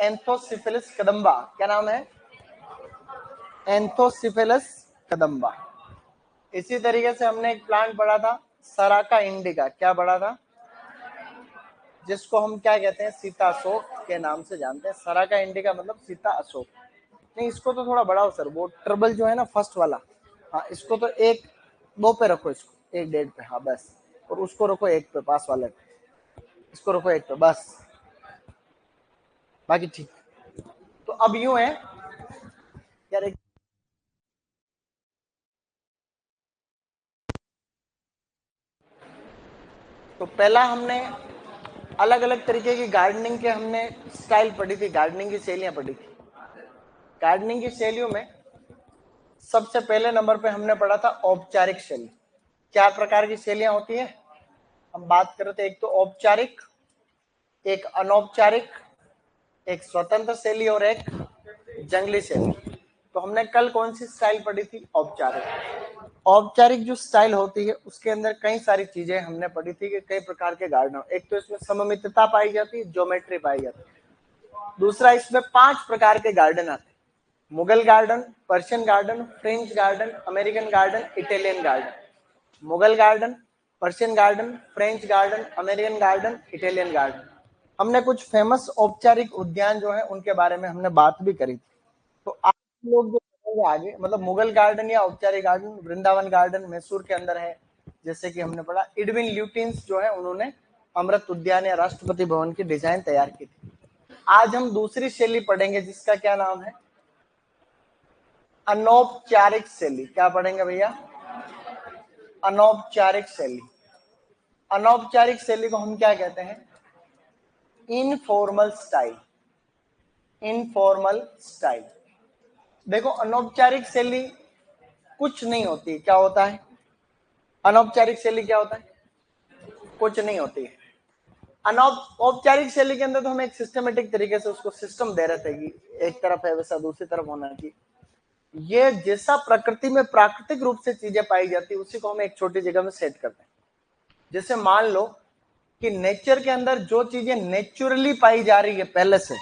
एंथोसिफिलस कदम्बा। क्या नाम है? एंथोसिफिलस कदम्बा। इसी तरीके से हमने एक प्लांट पढ़ा था सराका इंडिका। क्या पढ़ा था? जिसको हम क्या कहते हैं, सीता अशोक के नाम से जानते हैं। सराका इंडिका मतलब सीता अशोक। नहीं, इसको तो थोड़ा बढ़ाओ सर, वो ट्रबल जो है ना फर्स्ट वाला। हाँ, इसको तो 1-2 पे रखो, इसको 1-1.5 पे, हाँ बस। और उसको रखो 1 पे, पास वाले पे। इसको रखो 1 पे बस, बाकी ठीक। तो अब यूं है यार, एक तो पहला हमने अलग अलग तरीके की गार्डनिंग के हमने स्टाइल पढ़ी थी, गार्डनिंग की शैलियां पढ़ी थी। गार्डनिंग की शैलियों में सबसे पहले नंबर पे हमने पढ़ा था औपचारिक शैली। 4 प्रकार की शैलियां होती है, हम बात कर रहे थे। एक तो औपचारिक, एक अनौपचारिक, एक स्वतंत्र शैली और एक जंगली शैली। तो हमने कल कौन सी स्टाइल पढ़ी थी? औपचारिक। औपचारिक जो स्टाइल होती है उसके अंदर कई सारी चीजें हमने पढ़ी थी कि कई प्रकार के गार्डन। एक तो इसमें सममितता पाई जाती है, ज्योमेट्री पाई जाती है। दूसरा, इसमें 5 प्रकार के गार्डन आते हैं। Mughal garden, Persian garden, French garden, American garden, Italian garden. Mughal garden, Persian garden, French garden, American garden, Italian garden. हमने कुछ फेमस औपचारिक उद्यान जो है उनके बारे में हमने बात भी करी थी। तो आप लोग जो पढ़ेंगे आगे, मतलब मुगल गार्डन या औपचारिक गार्डन, वृंदावन गार्डन मैसूर के अंदर है। जैसे कि हमने पढ़ा एडविन ल्यूटिन्स जो है उन्होंने अमृत उद्यान या राष्ट्रपति भवन की डिजाइन तैयार की थी। आज हम दूसरी शैली पढ़ेंगे जिसका क्या नाम है? अनौपचारिक शैली। क्या पढ़ेंगे भैया? अनौपचारिक शैली। अनौपचारिक शैली को हम क्या कहते हैं? Informal style. Informal style. देखो, अनौपचारिक शैली कुछ नहीं होती। क्या होता है अनौपचारिक शैली? क्या होता है? कुछ नहीं होती है। औपचारिक शैली के अंदर तो हम एक सिस्टमेटिक तरीके से उसको सिस्टम दे रहे थे कि एक तरफ है वैसा दूसरी तरफ होना चाहिए। ये जैसा प्रकृति में प्राकृतिक रूप से चीजें पाई जाती है उसी को हम एक छोटी जगह में सेट करते हैं। जैसे मान लो कि नेचर के अंदर जो चीजें नेचुरली पाई जा रही है पहले से,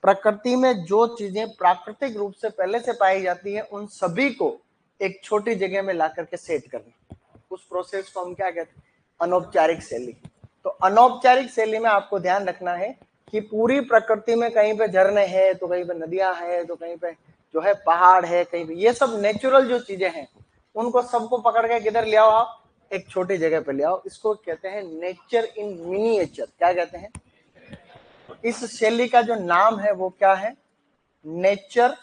प्रकृति में जो चीजें प्राकृतिक रूप से पहले से पाई जाती है उन सभी को एक छोटी जगह में ला करके सेट करना, उस प्रोसेस को हम क्या कहते हैं? अनौपचारिक शैली। तो अनौपचारिक शैली में आपको ध्यान रखना है कि पूरी प्रकृति में कहीं पे झरने हैं तो कहीं पे नदियां हैं तो कहीं पे जो है पहाड़ है, कहीं पे ये सब नेचुरल जो चीजें हैं उनको सबको पकड़ के किधर ले आओ? आप एक छोटी जगह पे ले आओ। इसको कहते हैं नेचर इन मिनिएचर। क्या कहते हैं? इस शैली का जो नाम है वो क्या है? नेचर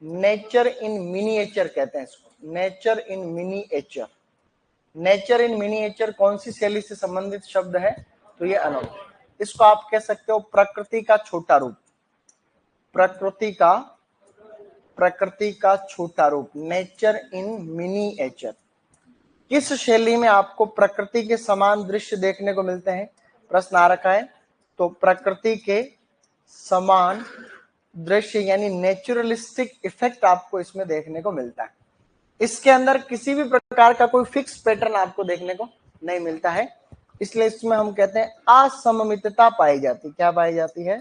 नेचर इन मिनिएचर कहते हैं इसको। Nature in miniature. Nature in miniature कौन सी शैली से संबंधित शब्द है? तो ये अनौपचारिक। इसको आप कह सकते हो प्रकृति का छोटा रूप। प्रकृति का छोटा रूप, नेचर इन मिनिएचर। किस शैली में आपको प्रकृति के समान दृश्य देखने को मिलते हैं? प्रश्न आ रखा है। तो प्रकृति के समान दृश्य यानी नेचुरलिस्टिक इफेक्ट आपको इसमें देखने को मिलता है। इसके अंदर किसी भी प्रकार का कोई फिक्स पैटर्न आपको देखने को नहीं मिलता है, इसलिए इसमें हम कहते हैं असममितता पाई जाती है। क्या पाई जाती है?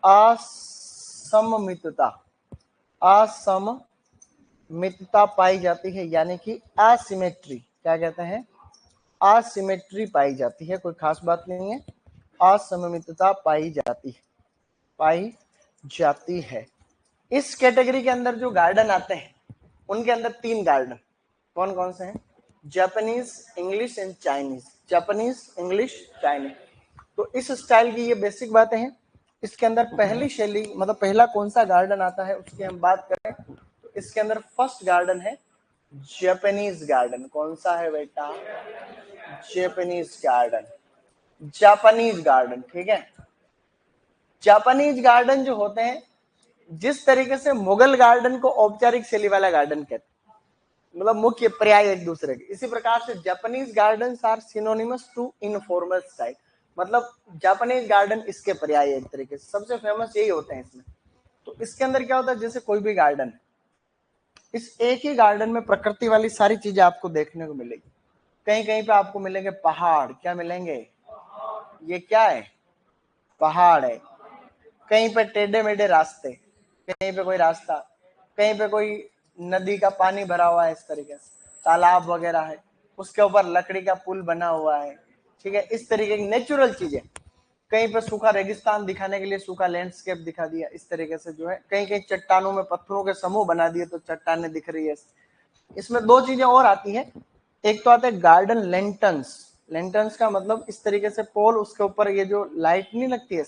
असममितता। असममितता पाई जाती है यानी कि असिमेट्री। क्या कहते हैं? असिमेट्री पाई जाती है। कोई खास बात नहीं है, असममितता पाई जाती है। इस कैटेगरी के अंदर जो गार्डन आते हैं उनके अंदर 3 गार्डन कौन कौन से हैं? Japanese, English and Chinese. Japanese, English, Chinese. तो इस स्टाइल की ये बेसिक बातें हैं। इसके अंदर पहली शैली मतलब पहला कौन सा गार्डन आता है उसकी हम बात करें तो इसके अंदर फर्स्ट गार्डन है जापानीज गार्डन। कौन सा है बेटा? Japanese garden. जापानीज गार्डन, ठीक है। जापानीज गार्डन जो होते हैं, जिस तरीके से मुगल गार्डन को औपचारिक शैली वाला गार्डन कहते हैं, मतलब मुख्य पर्याय एक दूसरे के, इसी प्रकार से Japanese garden are synonymous to informal style. मतलब जापानीज गार्डन इसके पर्याय एक तरीके से, सबसे फेमस यही होते हैं इसमें। तो इसके अंदर क्या होता है, जैसे कोई भी गार्डन है, इस एक ही गार्डन में प्रकृति वाली सारी चीजें आपको देखने को मिलेगी। कहीं कहीं पे आपको मिलेंगे पहाड़। क्या मिलेंगे? ये क्या है? पहाड़ है। कहीं पे टेढ़े मेढ़े रास्ते, कहीं पे कोई रास्ता, कहीं पे कोई नदी का पानी भरा हुआ है, इस तरीके से तालाब वगैरह है, उसके ऊपर लकड़ी का पुल बना हुआ है, ठीक है, इस तरीके की नेचुरल चीजें। कहीं पे सूखा रेगिस्तान दिखाने के लिए सूखा लैंडस्केप दिखा दिया, इस तरीके से जो है। कहीं कहीं चट्टानों में पत्थरों के समूह बना दिए तो चट्टानें दिख रही है। इसमें दो चीजें और आती है, एक तो आता है गार्डन लेंटन्स। लेंटन्स का मतलब इस तरीके से पोल, उसके ऊपर ये जो लाइट नहीं लगती है,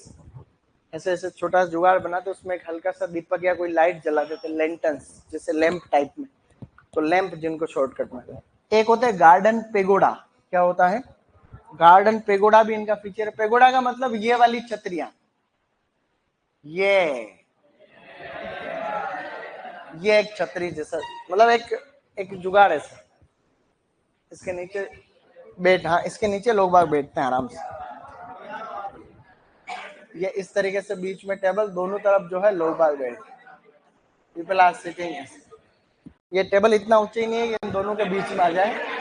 ऐसे ऐसे छोटा सा जुगाड़ बनाते, उसमें एक हल्का सा दीपक या कोई लाइट जला देते, लेंटन्स, जैसे लैंप टाइप में, तो लैंप जिनको शॉर्टकट में। एक होता है गार्डन पेगोडा। क्या होता है? गार्डन पेगोडा भी इनका फीचर है। पेगोडा का मतलब ये वाली छतरियां, ये एक छतरी जैसा, मतलब एक जुगाड़ है सर। इसके नीचे हाँ, इसके नीचे लोग बाग बैठते हैं आराम से। ये इस तरीके से बीच में टेबल, दोनों तरफ जो है लोग बाग बैठते, पीपल आर सिटिंग। ये टेबल इतना ऊंचा ही नहीं है कि इन दोनों के बीच में आ जाए।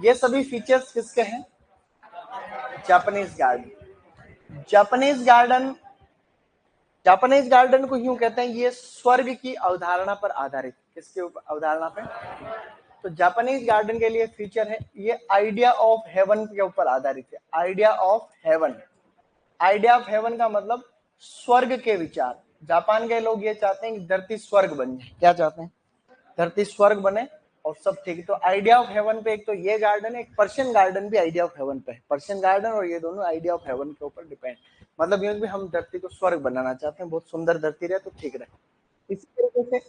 ये सभी फीचर्स किसके हैं? Japanese garden. Japanese garden, Japanese garden को यूं कहते हैं, ये स्वर्ग की अवधारणा पर आधारित। किसके ऊपर अवधारणा पे? तो जापानीज गार्डन के लिए फीचर है, ये आइडिया ऑफ हेवन के ऊपर आधारित है। Idea of haven, idea of haven का मतलब स्वर्ग के विचार। जापान के लोग ये चाहते हैं कि धरती स्वर्ग बन जाए। क्या चाहते हैं? धरती स्वर्ग बने और सब ठीक। तो आइडिया ऑफ हेवन पे एक तो ये गार्डन है, एक पर्शियन गार्डन भी आइडिया ऑफ हेवन पे है। पर्शियन गार्डन और ये दोनों आइडिया ऑफ हेवन के ऊपर डिपेंड, मतलब ये भी हम धरती को स्वर्ग बनाना चाहते हैं, बहुत सुंदर धरती रहे तो ठीक रहे। इसी तरीके से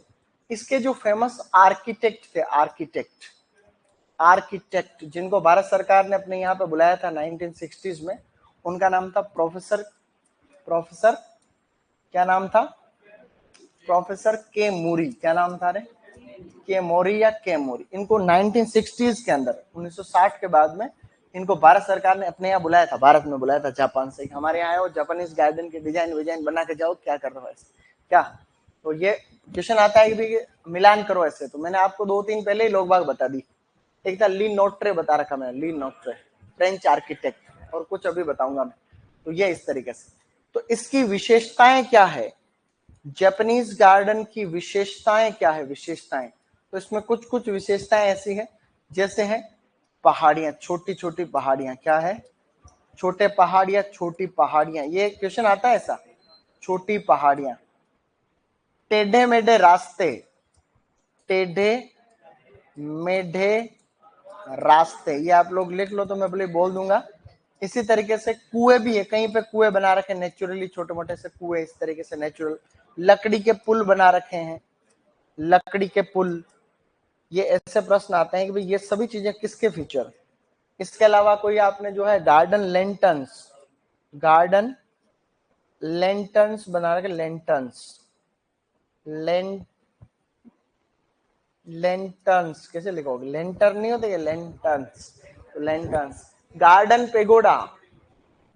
इसके जो फेमस आर्किटेक्ट थे, आर्किटेक्ट जिनको भारत सरकार ने अपने यहाँ पे बुलाया था 1960s में, उनका नाम था प्रोफेसर क्या नाम था? प्रोफेसर के मूरी। क्या नाम था रे? के मोरी या के मोरी। इनको 1960s के अंदर, 1960 के बाद में इनको भारत सरकार ने अपने यहाँ बुलाया था, भारत में बुलाया था जापान से, हमारे यहाँ आए जापानीज गार्डन के डिजाइन बना के जाओ, क्या कर रहे हो ऐसे क्या। तो ये क्वेश्चन आता है कि मिलान करो ऐसे, तो मैंने आपको 2-3 पहले ही लोग बाग बता दी। एक था ली नोट्रे बता रखा मैंने, ली नोट्रे फ्रेंच आर्किटेक्ट, और कुछ अभी बताऊंगा मैं। तो ये इस तरीके से, तो इसकी विशेषताएं क्या है, जापानीज गार्डन की विशेषताएं क्या है? विशेषताएं तो इसमें कुछ कुछ विशेषताएं ऐसी है, जैसे है पहाड़ियां, छोटी छोटी पहाड़ियां। क्या है? छोटे पहाड़ियां, छोटी पहाड़ियां। ये क्वेश्चन आता है ऐसा, छोटी पहाड़ियां। टेढ़े मेढ़े रास्ते, टेढ़े मेढ़े रास्ते, ये आप लोग लिख लो तो मैं बोल दूंगा। इसी तरीके से कुएं भी है, कहीं पे कुएं बना रखे नेचुरली, छोटे मोटे से कुएं, इस तरीके से नेचुरल। लकड़ी के पुल बना रखे हैं, लकड़ी के पुल। ये ऐसे प्रश्न आते हैं कि भाई ये सभी चीजें किसके फीचर। इसके अलावा कोई आपने जो है गार्डन लेंटन्स बना रखे, लेंटन्स कैसे लिखोगे? लेंटर नहीं होते, ये लेंटन्स, तो लेंटन्स। गार्डन पेगोडा,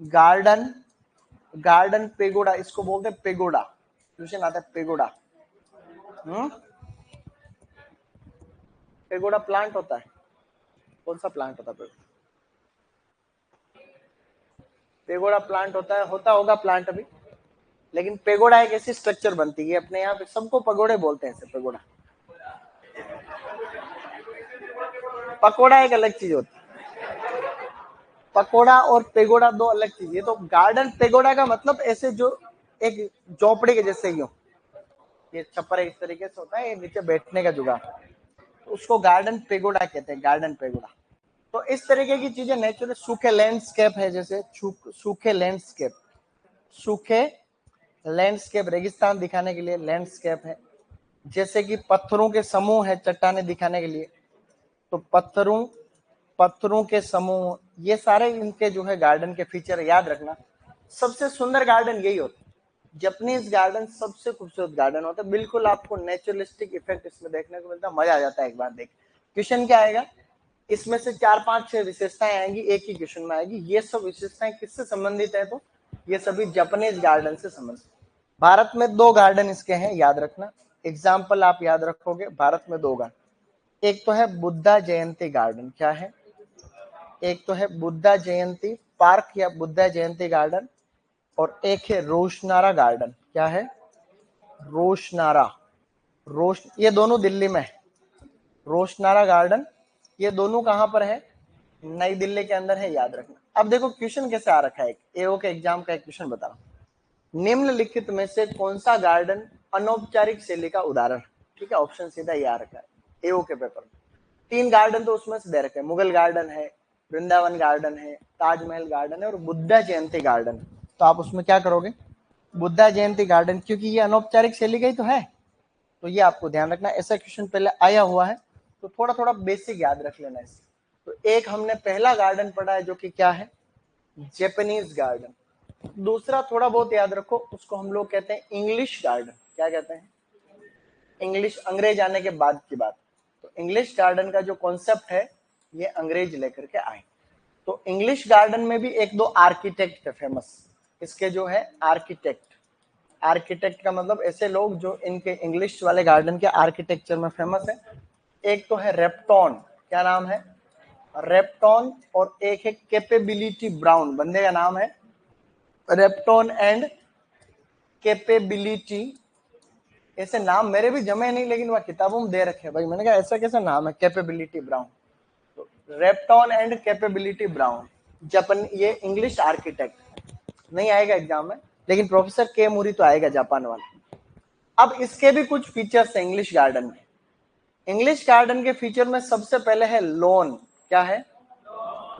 गार्डन पेगोडा, इसको बोलते हैं पेगोडा। क्वेश्चन आता है पेगोडा। पेगोडा प्लांट होता है, कौन सा प्लांट होता है? पेगोडा प्लांट होता होगा प्लांट अभी, लेकिन पेगोडा एक ऐसी स्ट्रक्चर बनती है अपने यहाँ पे, सबको पगोड़े बोलते हैं। पेगोडा, पकोड़ा एक अलग चीज होती है। पकोड़ा और पेगोडा दो अलग चीज है। तो गार्डन पेगोडा का मतलब ऐसे जो एक झोपड़ी के जैसे ही हो, ये छप्पर इस तरीके से होता है, ये नीचे बैठने का जुगाड़, तो उसको गार्डन पेगोडा कहते हैं, गार्डन पेगोडा। तो इस तरीके की चीजें नेचुरल। सूखे लैंडस्केप है, जैसे सूखे लैंडस्केप रेगिस्तान दिखाने के लिए लैंडस्केप है। जैसे कि पत्थरों के समूह है चट्टाने दिखाने के लिए, तो पत्थरों के समूह, ये सारे इनके जो है गार्डन के फीचर। याद रखना, सबसे सुंदर गार्डन यही होता है, जापानीज गार्डन सबसे खूबसूरत गार्डन होता है। बिल्कुल आपको नेचुरलिस्टिक इफेक्ट इसमें देखने को मिलता है, मजा आ जाता है एक बार देख। क्वेश्चन क्या आएगा, इसमें से 4-5-6 विशेषताएं आएंगी, एक ही क्वेश्चन में आएगी। ये सब विशेषताएं किससे संबंधित है? तो ये सभी जापानीज गार्डन से संबंधित। भारत में 2 गार्डन इसके हैं, याद रखना। एग्जाम्पल आप याद रखोगे, भारत में 2 गार्डन। एक तो है बुद्धा जयंती गार्डन। क्या है? एक तो है बुद्धा जयंती पार्क या बुद्धा जयंती गार्डन, और एक है रोशनारा गार्डन। क्या है? रोशनारा। ये दोनों दिल्ली में है। रोशनारा गार्डन, ये दोनों कहां पर है? नई दिल्ली के अंदर है, याद रखना। अब देखो क्वेश्चन कैसे आ रखा है, एओ के एग्जाम का एक क्वेश्चन बता रहा हूं। निम्नलिखित में से कौन सा गार्डन अनौपचारिक शैली का उदाहरण? ठीक है, ऑप्शन सीधा ये आ रखा है एओ के पेपर में। 3 गार्डन तो उसमें से दे रखे हैं, मुगल गार्डन है, वृंदावन गार्डन है, ताजमहल गार्डन है और बुद्धा जयंती गार्डन। तो आप उसमें क्या करोगे? बुद्धा जयंती गार्डन, क्योंकि ये अनौपचारिक शैली का ही तो है, तो ये आपको ध्यान रखना। ऐसा क्वेश्चन पहले आया हुआ है, तो थोड़ा थोड़ा बेसिक याद रख लेना इसे। तो एक हमने पहला गार्डन पढ़ा है जो कि क्या है? Japanese garden. दूसरा थोड़ा बहुत याद रखो, उसको हम लोग कहते हैं इंग्लिश गार्डन। क्या कहते हैं? इंग्लिश, अंग्रेज आने के बाद की बात। तो इंग्लिश गार्डन का जो कॉन्सेप्ट है ये अंग्रेज लेकर के आए। तो इंग्लिश गार्डन में भी एक दो आर्किटेक्ट है फेमस, इसके जो है आर्किटेक्ट। आर्किटेक्ट का मतलब ऐसे लोग जो इनके इंग्लिश वाले गार्डन के आर्किटेक्चर में फेमस है। एक तो है रेप्टॉन, क्या नाम है? रेप्टॉन। और एक है कैपेबिलिटी ब्राउन, बंदे का नाम है रेप्टॉन एंड कैपेबिलिटी। ऐसे नाम मेरे भी जमे नहीं, लेकिन वह किताबों में दे रखे भाई। मैंने कहा ऐसा कैसा नाम है कैपेबिलिटी ब्राउन? तो रेप्टॉन एंड कैपेबिलिटी ब्राउन, जापान, ये इंग्लिश आर्किटेक्ट। नहीं आएगा एग्जाम में, लेकिन प्रोफेसर के मुरी तो आएगा, जापान वाला। अब इसके भी कुछ फीचर्स हैं इंग्लिश गार्डन के। इंग्लिश गार्डन के फीचर में सबसे पहले है लॉन। क्या है?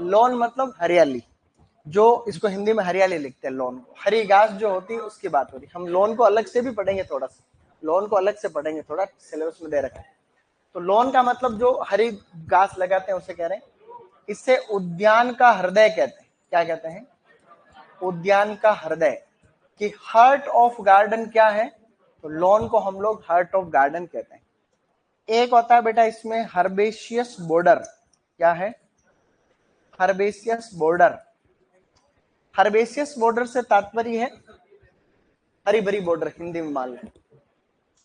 लॉन मतलब हरियाली, जो इसको हिंदी में हरियाली लिखते हैं। लॉन को हरी घास जो होती है उसकी बात हो रही। हम लॉन को अलग से भी पढ़ेंगे, थोड़ा सा लॉन को अलग से पढ़ेंगे, थोड़ा सिलेबस में दे रखा है। तो लॉन का मतलब जो हरी घास लगाते हैं उसे कह रहे हैं। इसे उद्यान का हृदय कहते हैं। क्या कहते हैं? उद्यान का हृदय। कि हार्ट ऑफ गार्डन क्या है? तो लॉन को हम लोग हार्ट ऑफ गार्डन कहते हैं। एक होता है बेटा इसमें हर्बेशियस बॉर्डर। क्या है? Herbaceous border. हर्बेशियस बॉर्डर से तात्पर्य है हरी भरी बॉर्डर, हिंदी में मान लें।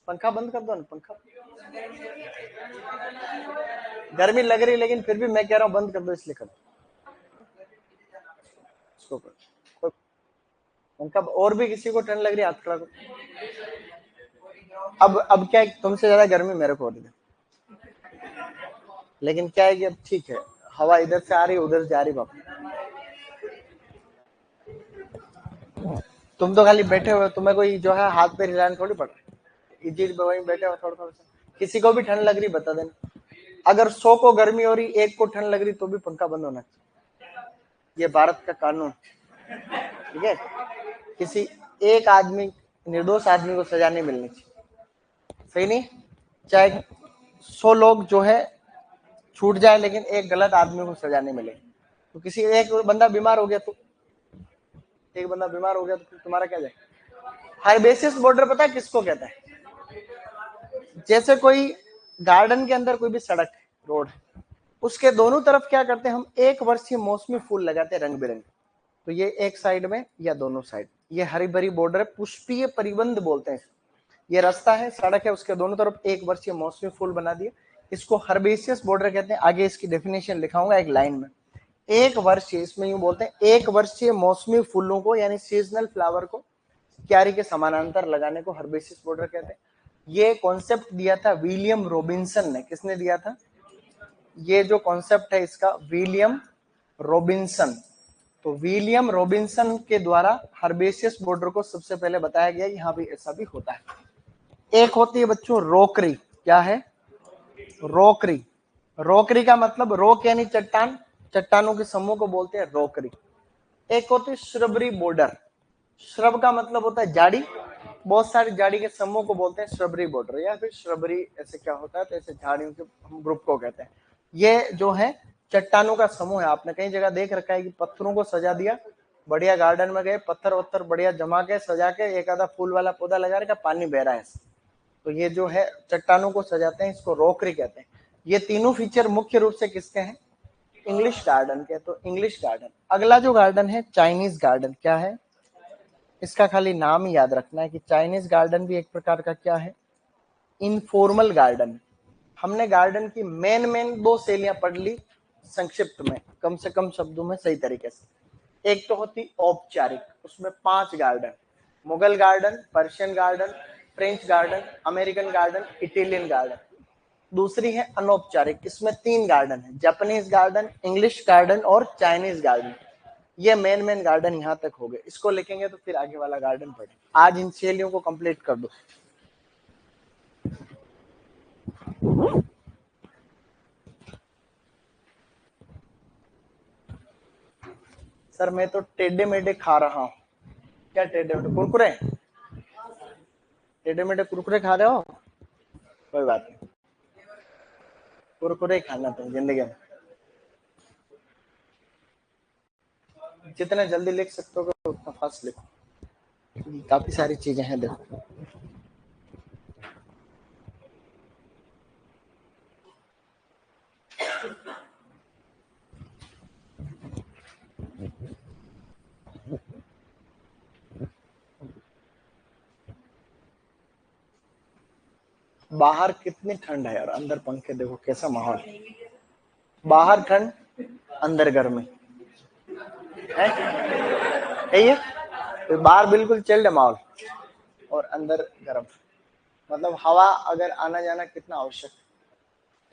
पंखा बंद कर दो ना, पंखा। गर्मी लग रही, लेकिन फिर भी मैं कह रहा हूं बंद कर दो, इसलिए कर दो इसको कर। पंखा। और भी किसी को ठंड लग रही है हाथ खड़ा करो। अब क्या है, तुमसे ज्यादा गर्मी मेरे को हो रही है, लेकिन क्या है कि अब ठीक है, हवा इधर से आ रही उधर जा रही बाप। तुम तो खाली बैठे हुए, तुम्हें कोई जो है हाथ पे हिलाने थोड़ी पड़ रहा है। इजीट पे वहीं बैठे हो, थोड़ा थोड़ा सा। किसी को भी ठंड लग रही बता देना। अगर 100 को गर्मी हो रही, एक को ठंड लग रही, तो भी पंखा बंद होना चाहिए। ये भारत का कानून, ठीक है? किसी एक आदमी, निर्दोष आदमी को सजा नहीं मिलनी चाहिए। सही नहीं? चाहे 100 लोग जो है छूट जाए, लेकिन एक गलत आदमी को सजा नहीं मिले। तो किसी एक बंदा बीमार हो गया, तो एक बंदा बीमार हो गया तो तुम्हारा क्या जाए? हर्बेशियस बॉर्डर पता है किसको कहता है? जैसे कोई गार्डन के अंदर कोई भी सड़क है, रोड है, उसके दोनों तरफ क्या करते हैं हम? एक वर्षीय मौसमी फूल लगाते हैं, रंग बिरंगे। तो ये एक साइड में या दोनों साइड, ये हरी भरी बॉर्डर है, पुष्पीय परिबंध बोलते हैं। ये रास्ता है, सड़क है, उसके दोनों तरफ एक वर्षीय मौसमी फूल बना दिए, इसको हर्बेशियस बॉर्डर कहते हैं। आगे इसकी डेफिनेशन लिखाऊंगा एक लाइन में। एक वर्षीय, इसमें यूं बोलते हैं, एक वर्षीय मौसमी फूलों को यानी सीजनल फ्लावर को क्यारी के समानांतर लगाने को हर्बेशियस बॉर्डर कहते हैं। ये कॉन्सेप्ट दिया था विलियम रॉबिन्सन ने। किसने दिया था? ये जो कॉन्सेप्ट है इसका विलियम रॉबिन्सन। तो विलियम रॉबिन्सन के द्वारा हर्बेशियस बॉर्डर को सबसे पहले बताया गया, यहाँ भी ऐसा भी होता है। एक होती है बच्चों रोकरी। क्या है? रोकरी। रोकरी का मतलब रोक यानी चट्टान, चट्टानों के समूह को बोलते हैं रोकरी। एक होती है श्रबरी बॉर्डर। श्रब का मतलब होता है झाड़ी, बहुत सारी झाड़ी के समूह को बोलते हैं श्रबरी बॉर्डर, या फिर श्रबरी ऐसे क्या होता है, तो ऐसे झाड़ियों के हम ग्रुप को कहते हैं। ये जो है चट्टानों का समूह है। आपने कई जगह देख रखा है कि पत्थरों को सजा दिया, बढ़िया गार्डन में गए, पत्थर वत्थर बढ़िया जमा के सजा के एक आधा फूल वाला पौधा लगा रखा, पानी बह रहा है। तो ये जो है चट्टानों को सजाते हैं, इसको रोकरी कहते हैं। ये तीनों फीचर मुख्य रूप से किसके हैं? इंग्लिश गार्डन के। तो इंग्लिश गार्डन। अगला जो गार्डन है चाइनीज गार्डन। क्या है? इसका खाली नाम ही याद रखना है कि चाइनीज गार्डन भी एक प्रकार का क्या है? Informal garden. हमने गार्डन की मेन दो शैलियां पढ़ ली, संक्षिप्त में, कम से कम शब्दों में सही तरीके से। एक तो होती औपचारिक, उसमें 5 garden, Mughal garden, Persian garden, French garden, American garden, Italian garden. दूसरी है अनौपचारिक, इसमें 3 गार्डन है, जापानीज गार्डन, इंग्लिश गार्डन और चाइनीज गार्डन। ये मेन गार्डन यहाँ तक हो गए, इसको लिखेंगे तो फिर आगे वाला गार्डन पढ़े। आज इन शैलियों को कंप्लीट कर दो। सर मैं तो टेढ़े मेढ़े खा रहा हूँ। क्या टेढ़े मेढ़े? कुरकुरे? टेढ़े मेढ़े कुरकुरे खा रहे हो? कोई बात नहीं, कुरकुरे खाना तुम जिंदगी में। जितना जल्दी लिख सकते हो उतना फास्ट लिखो, काफी सारी चीजें हैं देखो। बाहर कितनी ठंड है यार, अंदर पंखे देखो कैसा माहौल है। बाहर ठंड, अंदर गर्मी है ये। तो बाहर बिल्कुल चिल्ड माहौल और अंदर गर्म, मतलब हवा अगर आना जाना कितना आवश्यक है।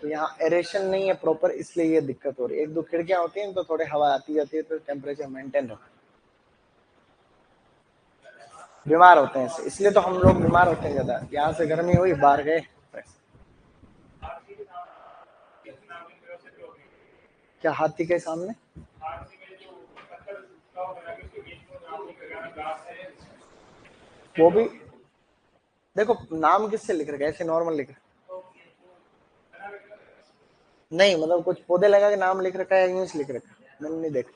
तो यहाँ एरेशन नहीं है प्रॉपर, इसलिए ये दिक्कत हो रही है। एक दो खिड़कियां होती हैं तो थोड़े हवा आती जाती है, तो टेम्परेचर मेंटेन रहता है। बीमार होते हैं इसलिए तो हम लोग बीमार होते हैं ज्यादा। यहाँ से गर्मी हुई, बाहर गए। क्या हाथी के सामने? वो भी देखो नाम किससे लिख रखा है, ऐसे नॉर्मल लिख रखा नहीं, मतलब कुछ पौधे लगा के नाम लिख रखा है, इंग्लिश लिख रखा है, मैंने नहीं देखा।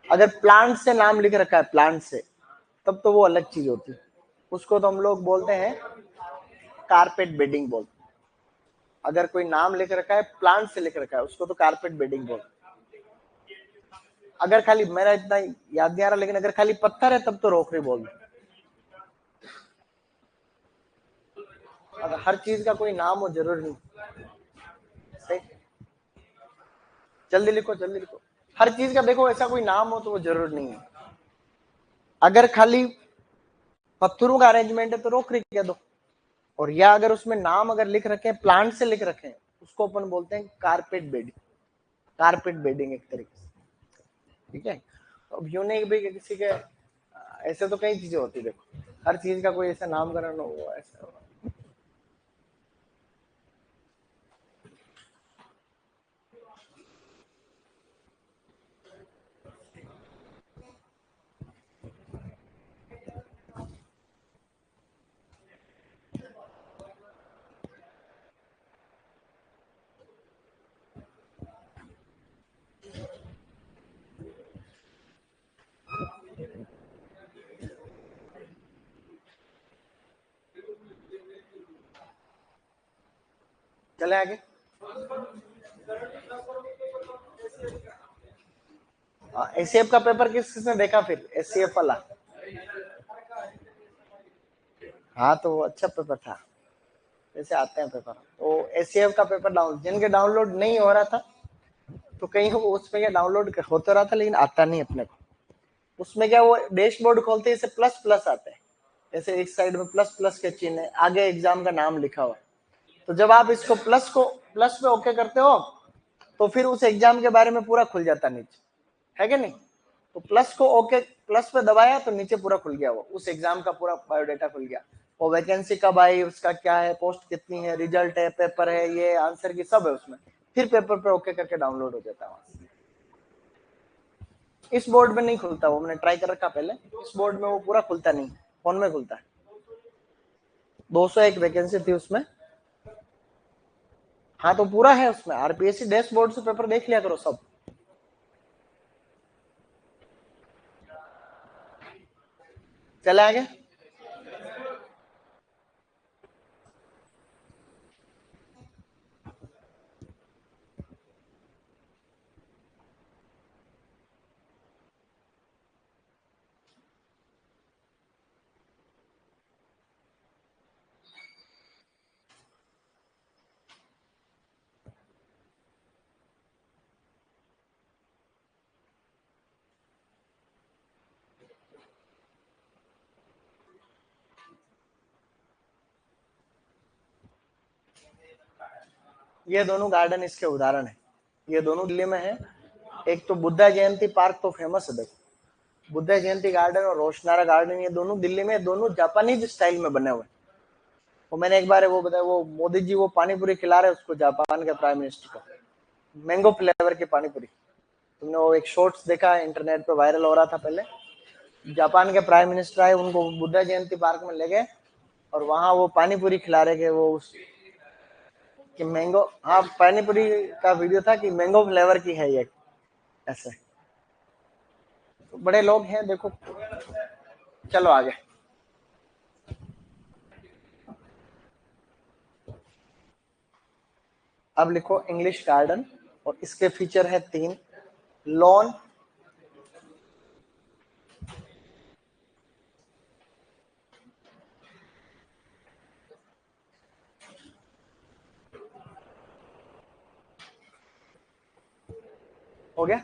अगर प्लांट से नाम लिख रखा है, प्लांट से, तब तो वो अलग चीज होती है। उसको तो हम लोग बोलते हैं कारपेट बेडिंग बोलते हैं। अगर कोई नाम लिख रखा है, प्लांट से लिख रखा है, उसको तो कारपेट बेडिंग बोलते हैं। अगर खाली, मेरा इतना याद नहीं आ रहा, लेकिन अगर खाली पत्थर है तब तो रोकरी बोलते हैं। अगर हर चीज का कोई नाम हो जरूर नहीं। सही, जल्दी लिखो जल्दी लिखो। हर चीज का देखो ऐसा कोई नाम हो तो वो जरूर नहीं है। अगर खाली पत्थरों का अरेंजमेंट है तो रोकरी कह दो। और या अगर उसमें नाम अगर लिख रखे हैं, प्लांट से लिख रखे हैं, उसको अपन बोलते हैं कारपेट बेडिंग। कारपेट बेडिंग एक तरीके से, ठीक है। अब यूं नहीं भी किसी के, ऐसे तो कई चीजें होती है देखो, हर चीज का कोई ऐसा नामकरण हो ऐसा। चले आगे। एसीएफ का पेपर किस किसने देखा? फिर एसीएफ वाला, हाँ तो वो अच्छा पेपर था। जैसे आते हैं पेपर, तो एसीएफ का पेपर डाउन, जिनके डाउनलोड नहीं हो रहा था, तो कहीं उसमें क्या डाउनलोड होता रहा था लेकिन आता नहीं अपने को। उसमें क्या, वो डैशबोर्ड खोलते ही प्लस प्लस आते हैं, जैसे एक साइड में प्लस प्लस के चिन्ह है, आगे एग्जाम का नाम लिखा हुआ। तो जब आप इसको प्लस पे ओके करते हो, तो फिर उस एग्जाम के बारे में पूरा खुल जाता नीचे, है कि नहीं? तो प्लस को ओके, प्लस पे दबाया तो नीचे पूरा खुल गया, वो उस एग्जाम का पूरा बायोडाटा खुल गया। वो वैकेंसी कब आई, उसका क्या है, पोस्ट कितनी है, रिजल्ट है, पेपर है, ये आंसर की सब है उसमें। फिर पेपर पे ओके करके डाउनलोड हो जाता है वहां से। इस बोर्ड में नहीं खुलता वो, मैंने ट्राई कर रखा पहले। इस बोर्ड में वो पूरा खुलता नहीं, फोन में खुलता है। 201 वैकेंसी थी उसमें। हाँ तो पूरा है उसमें, आरपीएससी डैशबोर्ड से पेपर देख लिया करो सब। चले आगे। ये दोनों गार्डन इसके उदाहरण है, ये दोनों दिल्ली में है। एक तो बुद्धा जयंती पार्क तो फेमस है, देखो बुद्धा जयंती गार्डन और रोशनारा गार्डन, ये दोनों दिल्ली में, दोनों जापानीज स्टाइल में बने हुए। वो मैंने एक बार वो बताया, वो मोदी जी वो पानी पूरी खिला रहे उसको, जापान के प्राइम मिनिस्टर को, मैंगो फ्लेवर की पानी पूरी। तुमने वो एक शॉर्ट्स देखा है, इंटरनेट पे वायरल हो रहा था पहले। जापान के प्राइम मिनिस्टर आए, उनको बुद्धा जयंती पार्क में ले गए और वहां वो पानी पूरी खिला रहे थे, वो कि मैंगो, हाँ पानी पूरी का वीडियो था कि मैंगो फ्लेवर की है ये, ऐसे। तो बड़े लोग हैं देखो। चलो आगे। अब लिखो इंग्लिश गार्डन, और इसके फीचर है 3। लॉन, हो गया।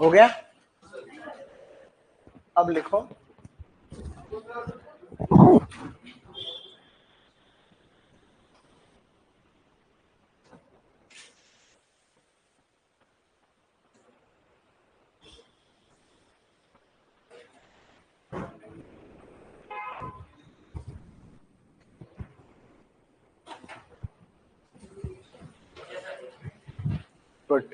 हो गया। अब लिखो गुड।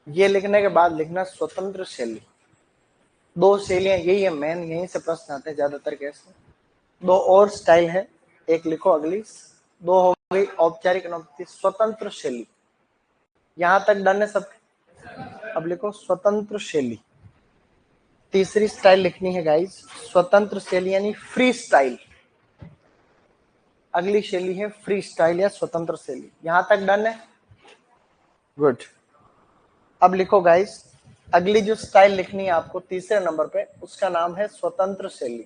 ये लिखने के बाद लिखना स्वतंत्र शैली। दो शैलियां यही है मेन, यहीं से प्रश्न आते हैं ज्यादातर केस में। दो और स्टाइल है, एक लिखो अगली। दो हो गई औपचारिक अनौपचारिक, स्वतंत्र शैली। यहां तक डन है सब। अब लिखो स्वतंत्र शैली। तीसरी स्टाइल लिखनी है गाइस, स्वतंत्र शैली यानी फ्री स्टाइल। अगली शैली है फ्री स्टाइल या स्वतंत्र शैली। यहां तक डन है, गुड। अब लिखो गाइस, अगली जो स्टाइल लिखनी है आपको तीसरे नंबर पे, उसका नाम है स्वतंत्र शैली।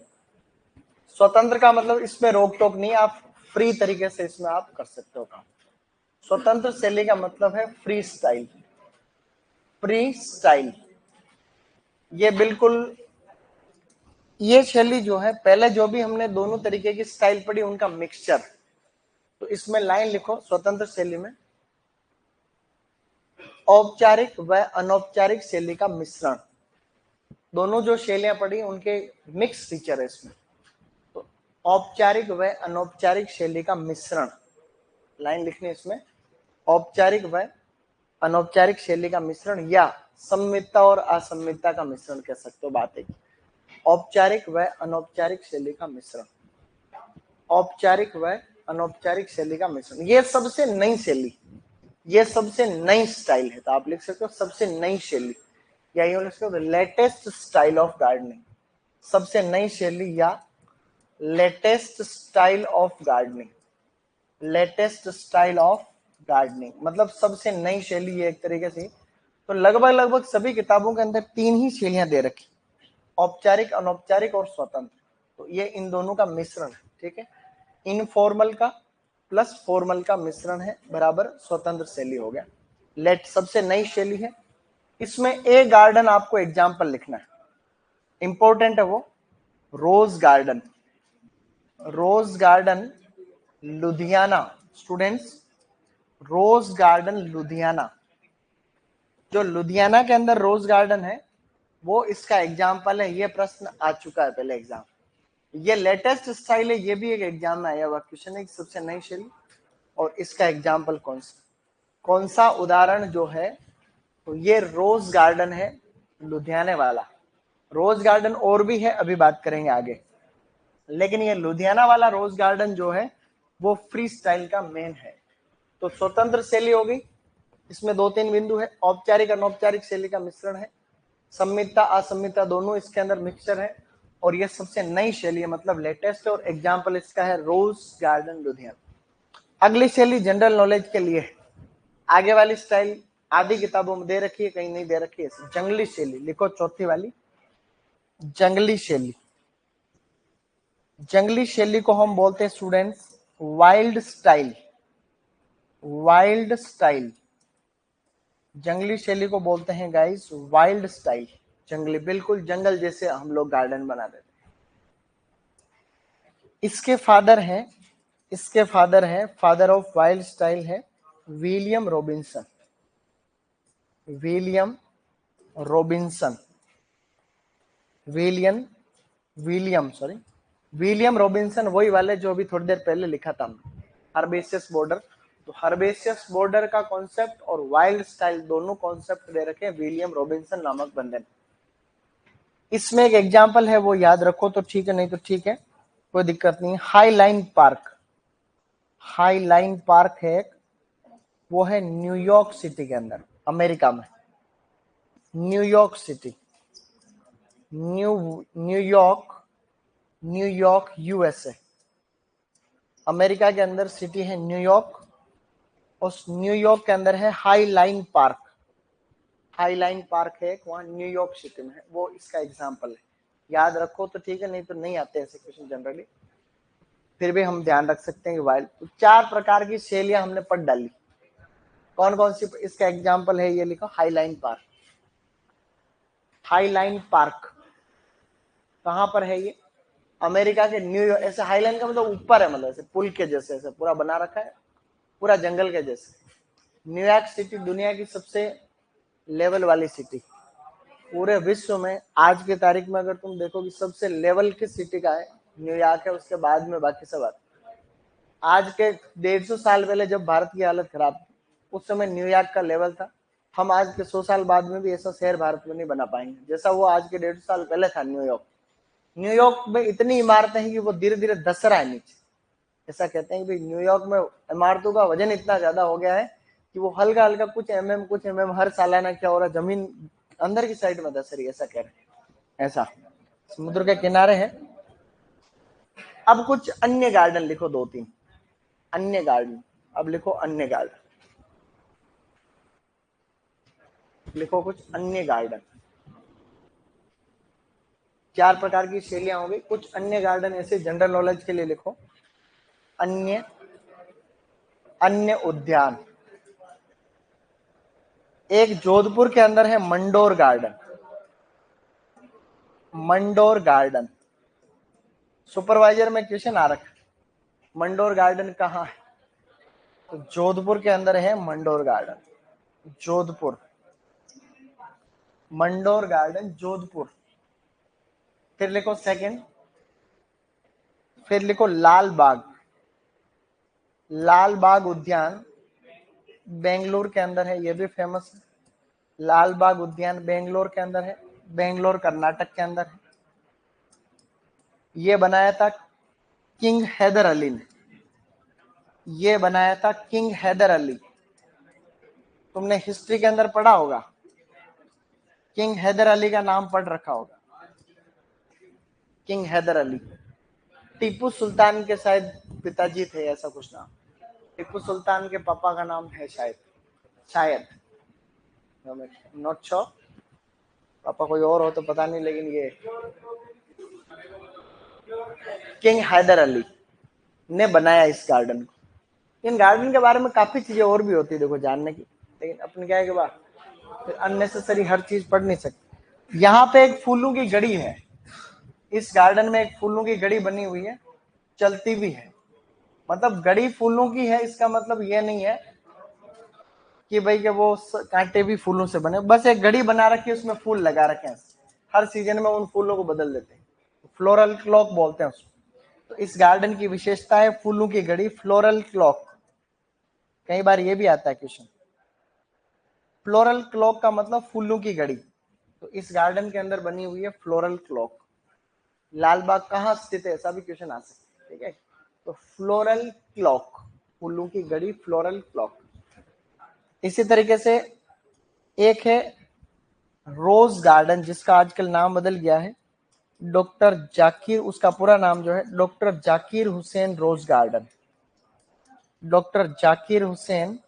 स्वतंत्र का मतलब इसमें रोक टोक नहीं, आप फ्री तरीके से इसमें आप कर सकते हो काम। स्वतंत्र शैली का मतलब है फ्री स्टाइल। फ्री स्टाइल ये बिल्कुल, ये शैली जो है, पहले जो भी हमने दोनों तरीके की स्टाइल पढ़ी उनका मिक्सचर। तो इसमें लाइन लिखो स्वतंत्र शैली में, औपचारिक व अनौपचारिक शैली का मिश्रण। दोनों जो शैलियां पढ़ी उनके मिक्स फीचर है इसमें। तो औपचारिक व अनौपचारिक शैली का मिश्रण, लाइन लिखनी है इसमें, औपचारिक व अनौपचारिक शैली का मिश्रण, या सम्मिलितता और असम्मिलितता का मिश्रण कह सकते हो। बात है औपचारिक व अनौपचारिक शैली का मिश्रण, औपचारिक व अनौपचारिक शैली का मिश्रण, ये सबसे नई शैली, ये सबसे नई स्टाइल है। तो आप लिख सकते हो सबसे नई शैली, या यूं लिख सकते हो लेटेस्ट स्टाइल ऑफ गार्डनिंग। सबसे नई शैली या latest style of gardening. Latest style of gardening मतलब सबसे नई शैली है एक तरीके से। तो लगभग लगभग सभी किताबों के अंदर 3 ही शैलियां दे रखी, औपचारिक, अनौपचारिक और स्वतंत्र। तो ये इन दोनों का मिश्रण है, ठीक है। इनफॉर्मल का प्लस फॉर्मल का मिश्रण है बराबर स्वतंत्र शैली हो गया। लेट सबसे नई शैली है। इसमें ए गार्डन आपको एग्जाम्पल लिखना है, इंपॉर्टेंट है वो। Rose garden, rose garden Ludhiana, students rose garden Ludhiana. जो लुधियाना के अंदर रोज गार्डन है वो इसका एग्जाम्पल है। ये प्रश्न आ चुका है पहले एग्जाम, ये लेटेस्ट स्टाइल है, ये भी एक एग्जाम में आया हुआ क्वेश्चन है, सबसे नई शैली। और इसका एग्जाम्पल कौन सा उदाहरण जो है, तो ये रोज गार्डन है लुधियाने वाला। रोज गार्डन और भी है, अभी बात करेंगे आगे, लेकिन ये लुधियाना वाला रोज गार्डन जो है वो फ्री स्टाइल का मेन है। तो स्वतंत्र शैली हो गई, इसमें 2-3 बिंदु है। औपचारिक अनौपचारिक शैली का मिश्रण है, सम्मिता असम्मिता दोनों इसके अंदर मिक्सचर है। और ये सबसे नई शैली है, मतलब लेटेस्ट, और एग्जाम्पल इसका है रोज गार्डन लुधियाना। अगली शैली जनरल नॉलेज के लिए है। आगे वाली स्टाइल आधी किताबों में दे रखी है, कहीं नहीं दे रखी है। जंगली शैली लिखो, चौथी वाली जंगली शैली। जंगली शैली को हम बोलते हैं students wild style. Wild style, जंगली शैली को बोलते हैं गाइस वाइल्ड स्टाइल। जंगली, बिल्कुल जंगल जैसे हम लोग गार्डन बना देते हैं। इसके फादर ऑफ वाइल्ड स्टाइल है William Robinson. William Robinson, William Robinson, वही वाले जो अभी थोड़ी देर पहले लिखा था हमने, हर्बेशियस बॉर्डर। तो हर्बेशियस बॉर्डर का कॉन्सेप्ट और वाइल्ड स्टाइल दोनों कॉन्सेप्ट दे रखे हैं विलियम रॉबिन्सन नामक बंदे ने। इसमें एक एग्जाम्पल है, वो याद रखो तो ठीक है, नहीं तो ठीक है, कोई दिक्कत नहीं। हाई लाइन पार्क है, वो है न्यूयॉर्क सिटी के अंदर, अमेरिका में। New York city, New York USA, America के अंदर सिटी है न्यूयॉर्क। उस न्यूयॉर्क के अंदर है हाई लाइन पार्क है, वहां न्यूयॉर्क सिटी में है, वो इसका एग्जाम्पल है। याद रखो तो ठीक है, नहीं तो नहीं आते ऐसे क्वेश्चन जनरली, फिर भी हम ध्यान रख सकते हैं कि वाइल्ड। तो 4 प्रकार की शैलियां हमने पढ़ डाली। कौन कौन सी इसका एग्जाम्पल है, ये लिखो। हाई लाइन पार्क कहां पर है ये? अमेरिका के न्यूयॉर्क। ऐसे हाई लाइन का मतलब ऊपर है, मतलब ऐसे पुल के जैसे ऐसे पूरा बना रखा है, पूरा जंगल के जैसे। न्यूयॉर्क सिटी दुनिया की सबसे लेवल वाली सिटी, पूरे विश्व में आज की तारीख में अगर तुम देखोगे सबसे लेवल की सिटी का है न्यूयॉर्क है, उसके बाद में बाकी सब आते। आज के 150 साल पहले जब भारत की हालत खराब थी, उस समय न्यूयॉर्क का लेवल था। हम आज के 100 साल बाद में भी ऐसा शहर भारत में नहीं बना पाएंगे जैसा वो आज के 150 साल पहले था न्यूयॉर्क में इतनी इमारतें हैं कि वो धीरे धीरे धस रहा है नीचे। ऐसा कहते हैं कि भाई न्यूयॉर्क में इमारतों का वजन इतना ज्यादा हो गया है कि वो हल्का हल्का कुछ एमएम हर सालाना क्या हो रहा है, जमीन अंदर की साइड में धस रही है, ऐसा कह रहे हैं। ऐसा समुद्र के किनारे है। अब कुछ अन्य गार्डन लिखो, 2-3 अन्य गार्डन। अब लिखो अन्य गार्डन, लिखो कुछ अन्य गार्डन। 4 प्रकार की शैलियां होंगी, कुछ अन्य गार्डन ऐसे जनरल नॉलेज के लिए लिखो। अन्य उद्यान। एक जोधपुर के अंदर है मंडोर गार्डन। सुपरवाइजर में क्वेश्चन आ रखा, मंडोर गार्डन कहाँ है? तो जोधपुर के अंदर है मंडोर गार्डन, मंडोर गार्डन जोधपुर। फिर लिखो सेकंड, फिर लिखो लाल बाग उद्यान बेंगलोर के अंदर है, ये भी फेमस है। लाल बाग उद्यान बेंगलोर के अंदर है, बेंगलोर कर्नाटक के अंदर है। ये बनाया था किंग हैदर अली ने, तुमने हिस्ट्री के अंदर पढ़ा होगा, किंग हैदर अली का नाम पढ़ रखा होगा। किंग हैदर अली टीपू सुल्तान के शायद पिताजी थे, ऐसा कुछ नाम। टीपू सुल्तान के पापा का नाम है शायद नॉट श्योर, पापा कोई और हो तो पता नहीं, लेकिन ये किंग हैदर अली ने बनाया इस गार्डन को। इन गार्डन के बारे में काफी चीजें और भी होती है देखो जानने की, लेकिन अपन क्या है कि बात अननेसेसरी हर चीज पढ़ नहीं सकते। यहाँ पे एक फूलों की गड़ी है, इस गार्डन में एक फूलों की गड़ी बनी हुई है, चलती भी है। मतलब गड़ी फूलों की है, इसका मतलब ये नहीं है कि भाई कि वो कांटे भी फूलों से बने, बस एक गड़ी बना रखी है, उसमें फूल लगा रखे हैं। हर सीजन में उन फूलों को बदल देते हैं, फ्लोरल क्लॉक बोलते हैं उसको। तो इस गार्डन की विशेषता है फूलों की घड़ी, फ्लोरल क्लॉक। कई बार ये भी आता है क्वेश्चन, फ्लोरल क्लॉक का मतलब फूलों की घड़ी। तो इस गार्डन के अंदर बनी हुई है फ्लोरल क्लॉक। लाल बाग कहाँ स्थित है, ऐसा भी क्वेश्चन आ सकता है, ठीक है। तो फ्लोरल क्लॉक, फूलों की घड़ी, फ्लोरल क्लॉक। इसी तरीके से एक है रोज गार्डन, जिसका आजकल नाम बदल गया है, डॉक्टर जाकिर, उसका पूरा नाम जो है doctor Zakir Hussain rose garden. Doctor Zakir Hussain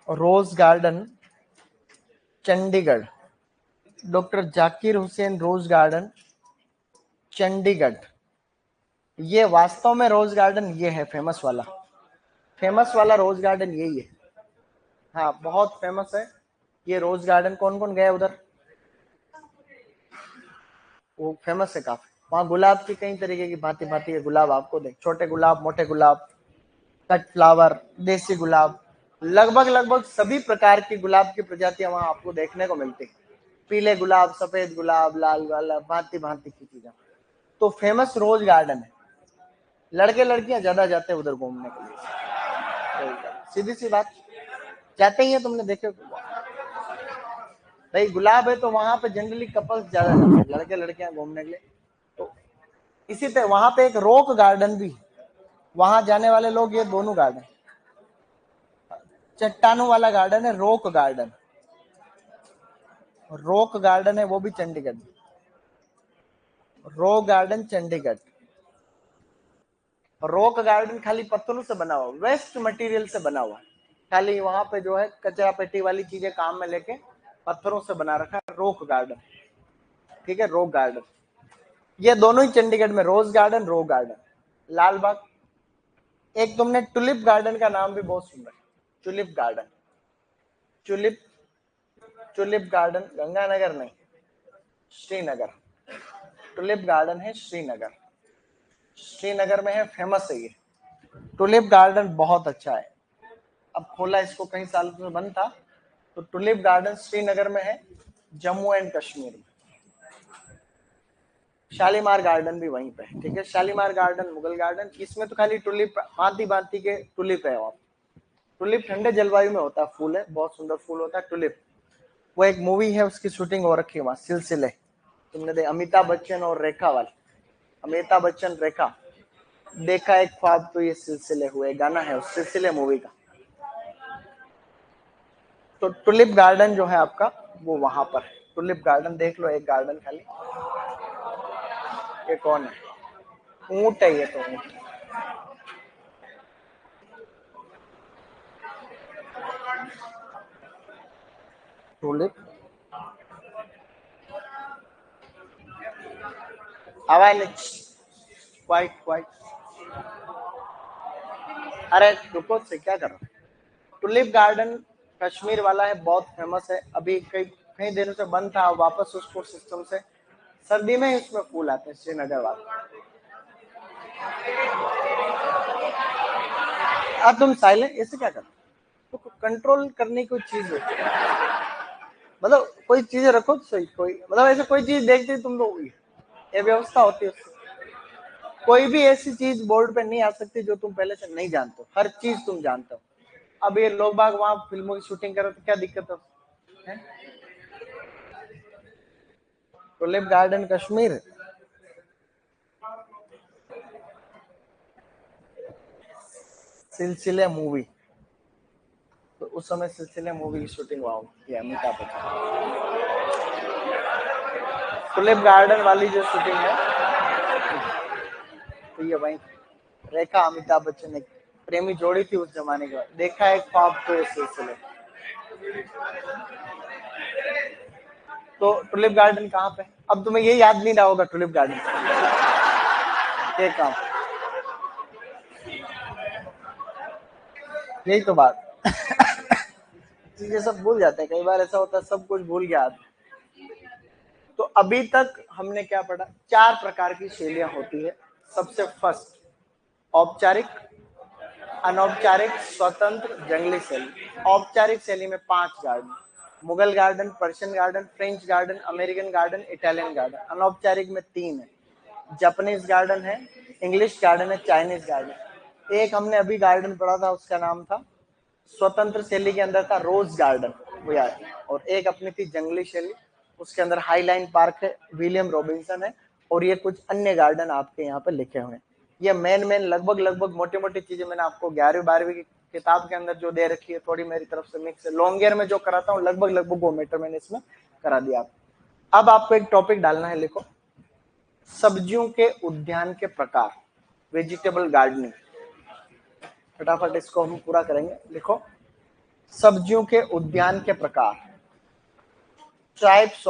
rose garden, Chandigarh. Doctor Zakir Hussain rose garden, Chandigarh. ये वास्तव में रोज गार्डन ये है, फेमस वाला रोज गार्डन यही है। हाँ, बहुत फेमस है ये रोज गार्डन। कौन कौन गया उधर? वो फेमस है काफी। वहाँ गुलाब की कई तरीके की भांति भांति के गुलाब आपको देख, छोटे गुलाब, मोटे गुलाब, कट फ्लावर, देसी गुलाब, लगभग सभी प्रकार की गुलाब की प्रजातियां वहां आपको देखने को मिलती है। पीले गुलाब, सफेद गुलाब, लाल गुलाब, भांति भांति की चीजें। तो फेमस रोज गार्डन है, लड़के लड़कियां ज्यादा जाते हैं उधर घूमने के लिए। सीधी सी बात, जाते ही है, तुमने देखे भाई, गुलाब है तो वहां पे जनरली कपल्स ज्यादा जाते हैं, लड़के लड़कियां घूमने के लिए। तो इसी तरह वहां पे एक रॉक गार्डन भी, वहां जाने वाले लोग ये दोनों गार्डन, चट्टानों वाला गार्डन है रॉक गार्डन, रॉक गार्डन है वो भी Chandigarh, rock garden Chandigarh. Rock garden खाली पत्थरों से बना हुआ, वेस्ट मटेरियल से बना हुआ, खाली वहां पे जो है कचरा पेटी वाली चीजें काम में लेके पत्थरों से बना रखा है रॉक गार्डन, ठीक है, रॉक गार्डन। ये दोनों ही चंडीगढ़ में, रोज गार्डन, रॉक गार्डन। लाल बाग, एक तुमने टुलिप गार्डन का नाम भी बहुत सुना है, tulip garden, tulip, tulip garden, Ganganagar नहीं, श्रीनगर। टुलिप गार्डन है श्रीनगर, श्रीनगर में है, फेमस है ये टुलिप गार्डन, बहुत अच्छा है। अब खोला इसको, कई साल से बंद था। तो टुलिप गार्डन श्रीनगर में है, जम्मू एंड कश्मीर में। शालीमार गार्डन भी वहीं पे है, ठीक है। शालीमार गार्डन, मुगल गार्डन, इसमें तो खाली टुलिप, भांति भांति के टुलिप है वहां। टुलिप ठंडे जलवायु में होता है, फूल है, बहुत सुंदर फूल होता है टुलिप। वो एक मूवी है, उसकी शूटिंग हो रखी है वहां, सिलसिले, तुमने देखा, अमिताभ बच्चन और रेखा वाली, अमिताभ बच्चन रेखा, देखा एक ख्वाब तो ये सिलसिले हुए, गाना है उस सिलसिले मूवी का। तो टुलिप गार्डन जो है आपका वो वहां पर है, टुलिप गार्डन देख लो, एक गार्डन खाली। ये कौन है? ऊंट है ये, तो ऊंट। टुलिप, आवाज क्वाइट क्वाइट, अरे रुको से क्या कर रहा हूँ। टुलिप गार्डन कश्मीर वाला है, बहुत फेमस है। अभी कई कई दिनों से बंद था, वापस उसको सिस्टम से, सर्दी में ही उसमें फूल आते हैं श्रीनगर वाले। अब तुम साइलेंट ऐसे क्या कर, तो कंट्रोल करने की कोई चीज है, मतलब कोई चीज रखो तो सही, कोई मतलब ऐसे कोई चीज देखते तुम लोग, ये व्यवस्था होती है उसकी। कोई भी ऐसी चीज बोर्ड पे नहीं आ सकती जो तुम पहले से नहीं जानते हो, हर चीज तुम जानते हो। अब ये लोग बाग वहां फिल्मों की शूटिंग कर रहे तो क्या दिक्कत है? टुलिप गार्डन कश्मीर, सिलसिले मूवी, तो उस समय सिलसिले मूवी की शूटिंग वहां की, अमिताभ बच्चन। टुलिप गार्डन वाली जो शूटिंग है, तो ये वही रेखा अमिताभ बच्चन एक प्रेमी जोड़ी थी उस जमाने के बाद, देखा है ख्वाब तो ये सिलसिले। तो टुलिप गार्डन कहाँ पे? अब तुम्हें ये याद नहीं रहा होगा टुलिप गार्डन, ये काम, यही तो बात। चीजें सब भूल जाते हैं, कई बार ऐसा होता है सब कुछ भूल गया। तो अभी तक हमने क्या पढ़ा? चार प्रकार की शैलियां होती है। सबसे फर्स्ट, औपचारिक, अनौपचारिक, स्वतंत्र, जंगली शैली। औपचारिक शैली में 5 garden, Mughal garden, Persian garden, French garden, American garden, Italian garden. अनौपचारिक में 3 है, जापानीज गार्डन है, इंग्लिश गार्डन है, चाइनीज गार्डन। एक हमने अभी गार्डन पढ़ा था, उसका नाम था स्वतंत्र शैली के अंदर था रोज गार्डन, वो याद। और एक अपनी थी जंगली शैली, उसके अंदर हाईलाइन पार्क है, विलियम रॉबिन्सन है, और ये कुछ अन्य गार्डन आपके यहाँ पे लिखे हुए हैं। ये मेन लगभग मोटी मोटी चीजें मैंने आपको 11वीं 12वीं की किताब के अंदर जो दे रखी है, थोड़ी मेरी तरफ से मिक्स है। लॉन्ग ईयर में जो कराता हूँ लगभग वो मैटर मैंने इसमें करा दिया। अब आपको एक टॉपिक डालना है, लिखो सब्जियों के उद्यान के प्रकार, वेजिटेबल गार्डनिंग। फटाफट इसको हम पूरा करेंगे। लिखो सब्जियों के उद्यान के प्रकार, types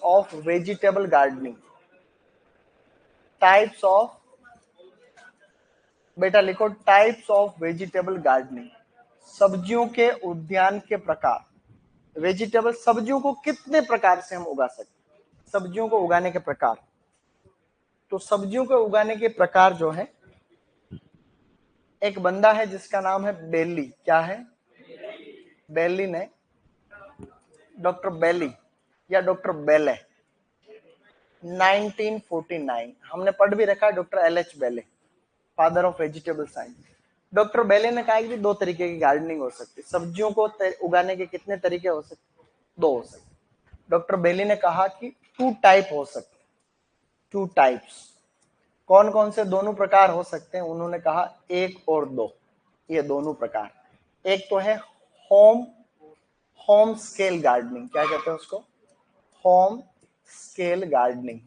of vegetable gardening, types of, बेटा लिखो टाइप्स ऑफ वेजिटेबल गार्डनिंग, सब्जियों के उद्यान के प्रकार। वेजिटेबल, सब्जियों को कितने प्रकार से हम उगा सकते, सब्जियों को उगाने के प्रकार। तो सब्जियों को उगाने के प्रकार जो है, एक बंदा है जिसका नाम है बेली। क्या है? बेली ने, डॉक्टर बेली या डॉक्टर बेले, 1949 हमने पढ़ भी रखा है, डॉक्टर एल.एच. बेले, father of vegetable science. Doctor बेले ने कहा कि 2 तरीके की गार्डनिंग हो सकती है। सब्जियों को उगाने के कितने तरीके हो सकते? 2 हो सकते। डॉक्टर बेले ने कहा कि 2 टाइप हो सकते, 2 टाइप्स। कौन कौन से दोनों प्रकार हो सकते हैं? उन्होंने कहा 1 और 2, ये दोनों प्रकार। एक तो है होम स्केल गार्डनिंग। क्या कहते हैं उसको? Home scale gardening.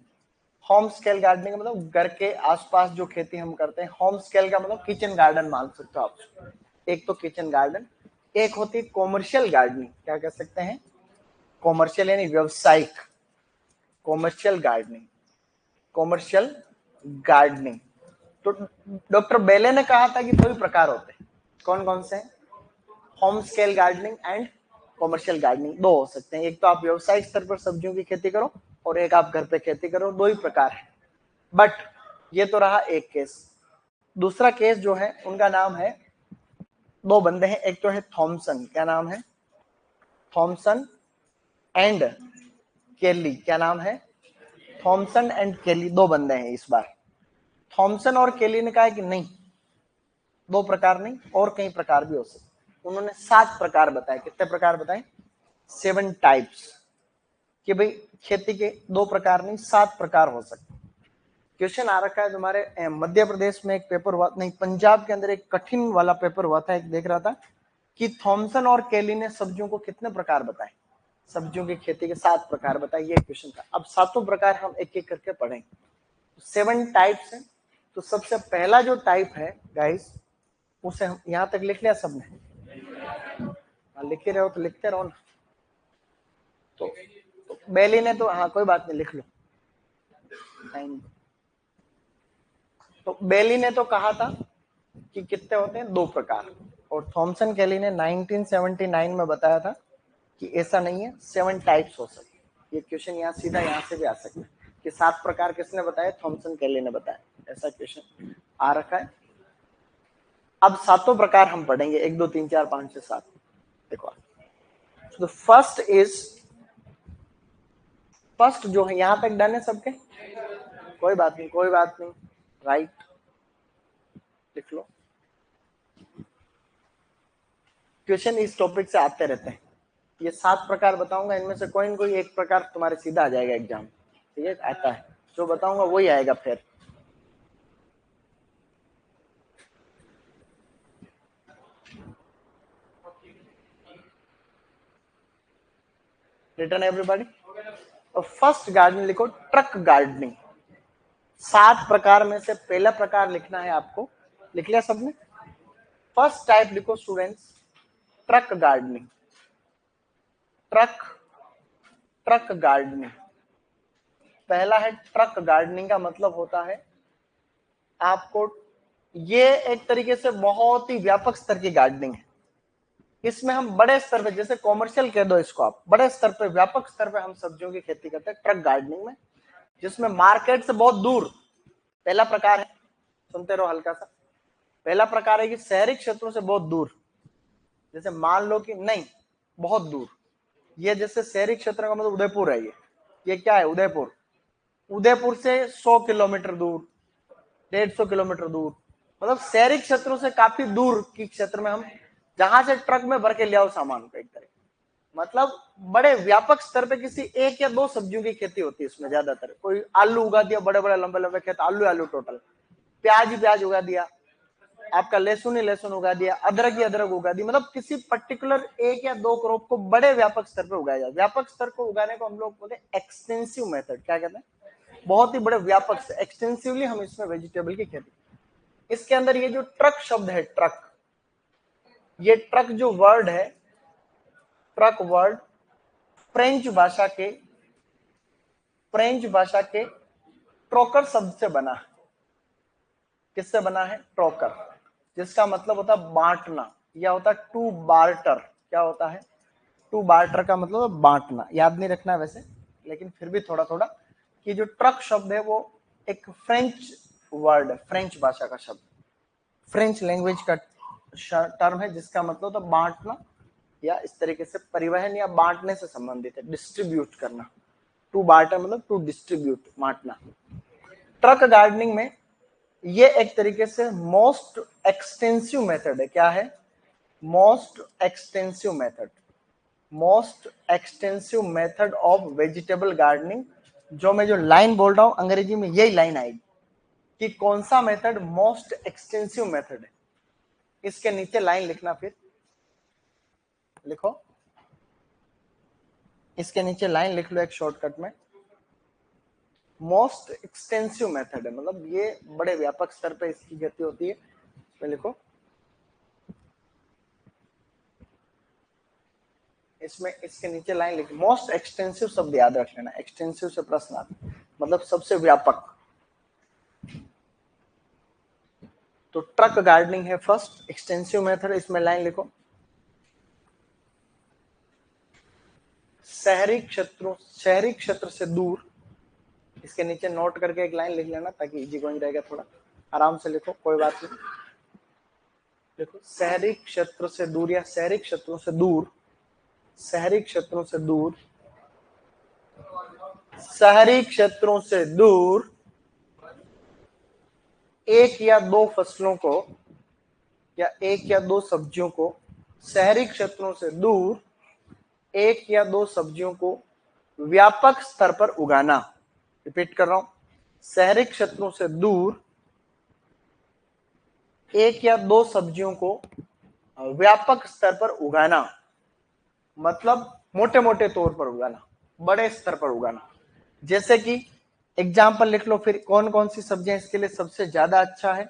Home scale gardening का मतलब घर के आसपास जो खेती हम करते हैं। होम स्केल का मतलब किचन गार्डन मान सकते हो आप। एक तो किचन गार्डन, एक होती है कॉमर्शियल गार्डनिंग। क्या कह सकते हैं? कॉमर्शियल यानी व्यवसायिक, कॉमर्शियल गार्डनिंग, कॉमर्शियल गार्डनिंग। तो डॉक्टर बेले ने कहा था कि 2 ही प्रकार होते हैं। कौन कौन से? Home scale gardening and commercial gardening. 2 हो सकते हैं, एक तो आप व्यवसायिक स्तर पर सब्जियों की खेती करो और एक आप घर पे खेती करो, 2 ही प्रकार है। बट ये तो रहा एक केस। दूसरा केस जो है, उनका नाम है, 2 बंदे हैं, एक तो है थॉमसन। क्या नाम है? थॉमसन एंड केली। क्या नाम है? थॉमसन एंड केली, 2 बंदे हैं इस बार। थॉमसन और केली ने कहा कि नहीं, 2 प्रकार नहीं, और कई प्रकार भी हो सकते। उन्होंने 7 प्रकार बताए। कितने प्रकार बताए? 7 टाइप्स। कि भाई खेती के 2 प्रकार नहीं, 7 प्रकार हो सकते। क्वेश्चन आ रखा है तुम्हारे मध्य प्रदेश में एक पेपर हुआ, नहीं पंजाब के अंदर एक कठिन वाला पेपर हुआ था, एक देख रहा था कि थॉमसन और केली ने सब्जियों को कितने प्रकार बताए, सब्जियों की खेती के 7 प्रकार बताए, ये क्वेश्चन था। अब 7 प्रकार हम एक एक करके पढ़ेंगे। 7 टाइप्स है। तो सबसे पहला जो टाइप है गाइस, उसे हम यहां तक लिख लिया सबने? लिख ही रहे हो तो लिखते रहो ना। तो बेली ने तो, हाँ कोई बात नहीं, लिख लो। तो बेली ने तो कहा था कि कितने होते हैं? 2 प्रकार। और थॉमसन केली ने 1979 में बताया था कि ऐसा नहीं है, 7 टाइप्स हो सकते। ये क्वेश्चन यहाँ सीधा यहाँ से भी आ सकता है कि 7 प्रकार किसने बताया? थॉमसन केली ने बताया। ऐसा क्वेश्चन आ रखा है। अब 7 प्रकार हम पढ़ेंगे, 1 2 3 4 5 6 7। देखो तो फर्स्ट जो है, यहां तक डन है सबके? कोई बात नहीं, कोई बात नहीं, राइट, लिख लो। क्वेश्चन इस टॉपिक से आते रहते हैं। ये 7 प्रकार बताऊंगा, इनमें से कोई न कोई एक प्रकार तुम्हारे सीधा आ जाएगा एग्जाम। ठीक है, आता है जो बताऊंगा वही आएगा फिर। Return everybody. और फर्स्ट गार्डन लिखो, ट्रक गार्डनिंग। 7 प्रकार में से पहला प्रकार लिखना है आपको। लिख लिया सबने? फर्स्ट टाइप लिखो students, truck gardening. Truck truck gardening. पहला है ट्रक गार्डनिंग, का मतलब होता है आपको, ये एक तरीके से बहुत ही व्यापक स्तर की गार्डनिंग है। इसमें हम बड़े स्तर पे, जैसे कॉमर्शियल कह दो इसको आप, बड़े स्तर पे, व्यापक स्तर पे हम सब्जियों की खेती करते हैं ट्रक गार्डनिंग में, जिसमें मार्केट से बहुत दूर। पहला प्रकार है, सुनते रहो हल्का सा। पहला प्रकार है कि शहरी क्षेत्रों से बहुत दूर, जैसे मान लो कि नहीं बहुत दूर, ये जैसे शहरी क्षेत्र का मतलब उदयपुर है, ये क्या है उदयपुर, उदयपुर से 100 किलोमीटर दूर, 150 किलोमीटर दूर, मतलब शहरी क्षेत्रों से काफी दूर की क्षेत्र में हम जहां से ट्रक में भर के ले आओ सामान को, एक तरह मतलब बड़े व्यापक स्तर पे किसी एक या दो सब्जियों की खेती होती है इसमें ज्यादातर। कोई आलू उगा दिया, बड़े बड़े लंबे लंबे खेत, आलू आलू टोटल, प्याज ही प्याज उगा दिया, आपका लहसुन ही लहसुन उगा दिया, अदरक ही अदरक उगा दी, मतलब किसी पर्टिकुलर एक या दो क्रॉप को बड़े व्यापक स्तर पर उगाया जाए। व्यापक स्तर को उगाने को हम लोग बोलते हैं एक्सटेंसिव मेथड। क्या कहते हैं? बहुत ही बड़े व्यापक, एक्सटेंसिवली हम इसमें वेजिटेबल की खेती। इसके अंदर ये जो ट्रक शब्द है, ट्रक, ये ट्रक जो वर्ड है, ट्रक वर्ड फ्रेंच भाषा के ट्रोकर शब्द से बना है। किससे बना है? ट्रोकर, जिसका मतलब होता है बांटना, या होता है टू बार्टर। क्या होता है? टू बार्टर का मतलब बांटना। याद नहीं रखना वैसे, लेकिन फिर भी थोड़ा थोड़ा, कि जो ट्रक शब्द है वो एक फ्रेंच वर्ड है, फ्रेंच भाषा का शब्द, फ्रेंच लैंग्वेज का टर्म है, जिसका मतलब होता बांटना, या इस तरीके से परिवहन या बांटने से संबंधित है, डिस्ट्रीब्यूट करना। टू बार्टर मतलब टू डिस्ट्रीब्यूट, बांटना। ट्रक गार्डनिंग में ये एक तरीके से मोस्ट एक्सटेंसिव मेथड है। क्या है? Most extensive method, most extensive method of vegetable gardening. जो मैं जो लाइन बोल रहा हूं अंग्रेजी में यही लाइन आएगी कि कौन सा मेथड मोस्ट एक्सटेंसिव मेथड है। इसके नीचे लाइन लिखना, फिर लिखो, इसके नीचे लाइन लिख लो एक शॉर्टकट में, मोस्ट एक्सटेंसिव मेथड है, मतलब ये बड़े व्यापक स्तर पे इसकी खेती होती है। इसमें लिखो, इसमें इसके नीचे लाइन लिखो, मोस्ट एक्सटेंसिव शब्द याद रख लेना, एक्सटेंसिव से प्रश्न आता मतलब सबसे व्यापक। तो ट्रक गार्डनिंग है फर्स्ट एक्सटेंसिव मेथड, इसमें लाइन लिखो, शहरी क्षेत्र से दूर। इसके नीचे नोट करके एक लाइन लिख लेना ताकि इजी गोइंग रहेगा, थोड़ा आराम से लिखो, कोई बात नहीं। देखो, शहरी क्षेत्र से दूर या शहरी क्षेत्रों से दूर, शहरी क्षेत्रों से दूर, शहरी क्षेत्रों से दूर एक या दो फसलों को या एक या दो सब्जियों को, शहरी क्षेत्रों से दूर एक या दो सब्जियों को व्यापक स्तर पर उगाना। रिपीट कर रहा हूं, शहरी क्षेत्रों से दूर एक या दो सब्जियों को व्यापक स्तर पर उगाना, मतलब मोटे मोटे तौर पर उगाना, बड़े स्तर पर उगाना। जैसे कि एग्जाम्पल लिख लो, फिर कौन कौन सी सब्जियां इसके लिए सबसे ज्यादा अच्छा है।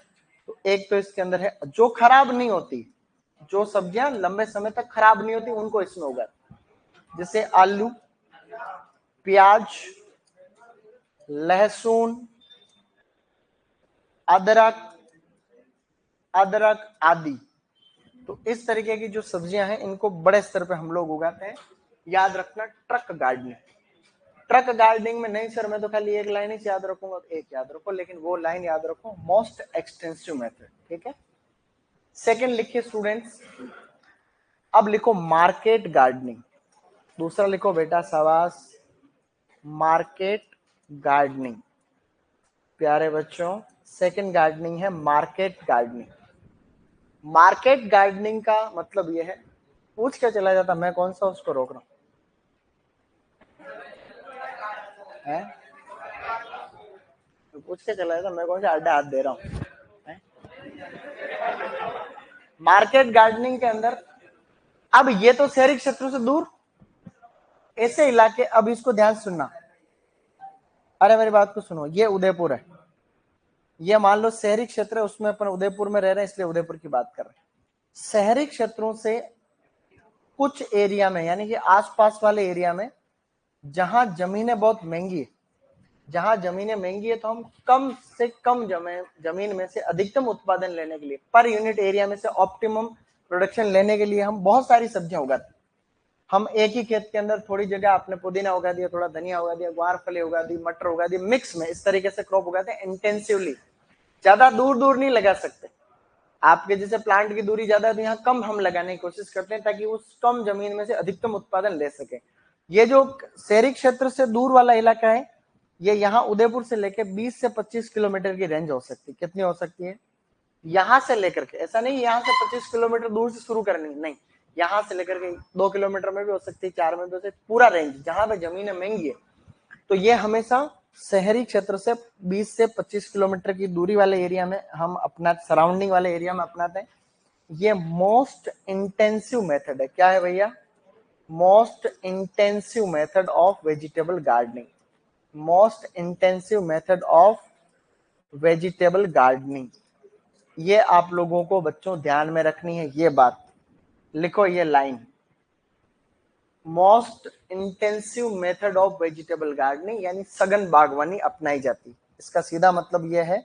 तो एक तो इसके अंदर है जो खराब नहीं होती, जो सब्जियां लंबे समय तक खराब नहीं होती उनको इसमें उगा, जैसे आलू, प्याज, लहसुन, अदरक आदि। तो इस तरीके की जो सब्जियां हैं इनको बड़े स्तर पे हम लोग उगाते हैं। याद रखना, ट्रक गार्डनिंग। ट्रक गार्डनिंग में नहीं सर मैं तो खाली एक लाइन ही याद रखूंगा, तो एक याद रखो, लेकिन वो लाइन याद रखो, मोस्ट एक्सटेंसिव मेथड। ठीक है, सेकंड लिखिए स्टूडेंट्स, अब लिखो मार्केट गार्डनिंग। दूसरा लिखो बेटा, शाबाश, मार्केट गार्डनिंग। प्यारे बच्चों, सेकंड गार्डनिंग है मार्केट गार्डनिंग। मार्केट गार्डनिंग का मतलब यह है, पूछ के चला जाता मैं कौन सा उसको रोक रहा हूं, तो पूछ के चला जाता मैं कौन सा अड्डा हाथ दे रहा हूं। मार्केट गार्डनिंग के अंदर, अब ये तो शहरी क्षेत्रों से दूर ऐसे इलाके, अब इसको ध्यान सुनना, अरे मेरी बात को सुनो, ये उदयपुर है, ये मान लो शहरी क्षेत्र है, उसमें अपन उदयपुर में रह रहे हैं इसलिए उदयपुर की बात कर रहे हैं। शहरी क्षेत्रों से कुछ एरिया में, यानी कि आसपास वाले एरिया में जहां जमीनें बहुत महंगी है, जहां जमीनें महंगी है, तो हम कम से कम जमीन में से अधिकतम उत्पादन लेने के लिए, पर यूनिट एरिया में से ऑप्टिमम प्रोडक्शन लेने के लिए हम बहुत सारी सब्जियां उगाते हैं। हम एक ही खेत के अंदर थोड़ी जगह आपने पुदीना उगा दिया, थोड़ा धनिया उगा दिया, ग्वार फली उगा दी, मटर उगा दी, मिक्स में इस तरीके से क्रॉप उगाते हैं इंटेंसिवली, ज्यादा दूर दूर नहीं लगा सकते। आपके जैसे प्लांट की दूरी ज्यादा है तो यहाँ कम हम लगाने की कोशिश करते हैं ताकि उस कम जमीन में से अधिकतम उत्पादन ले सके। ये जो शहरी क्षेत्र से दूर वाला इलाका है, ये यहाँ उदयपुर से लेके 20 से 25 किलोमीटर की रेंज हो सकती है। कितनी हो सकती है? यहाँ से लेकर के, ऐसा नहीं यहाँ से 25 किलोमीटर दूर से शुरू करनी, नहीं, यहाँ से लेकर के 2 किलोमीटर में भी हो सकती है, 4 में भी हो सकती है, पूरा रेंज जहां पे जमीनें महंगी है। तो ये हमेशा शहरी क्षेत्र से 20 से 25 किलोमीटर की दूरी वाले एरिया में हम अपना, सराउंडिंग वाले एरिया में अपनाते हैं। ये मोस्ट इंटेंसिव मेथड है। क्या है भैया? Most intensive method of vegetable gardening. Most intensive method of vegetable gardening. ये आप लोगों को बच्चों ध्यान में रखनी है, ये बात लिखो, ये line, most intensive method of vegetable gardening, यानी सघन बागवानी अपनाई जाती। इसका सीधा मतलब ये है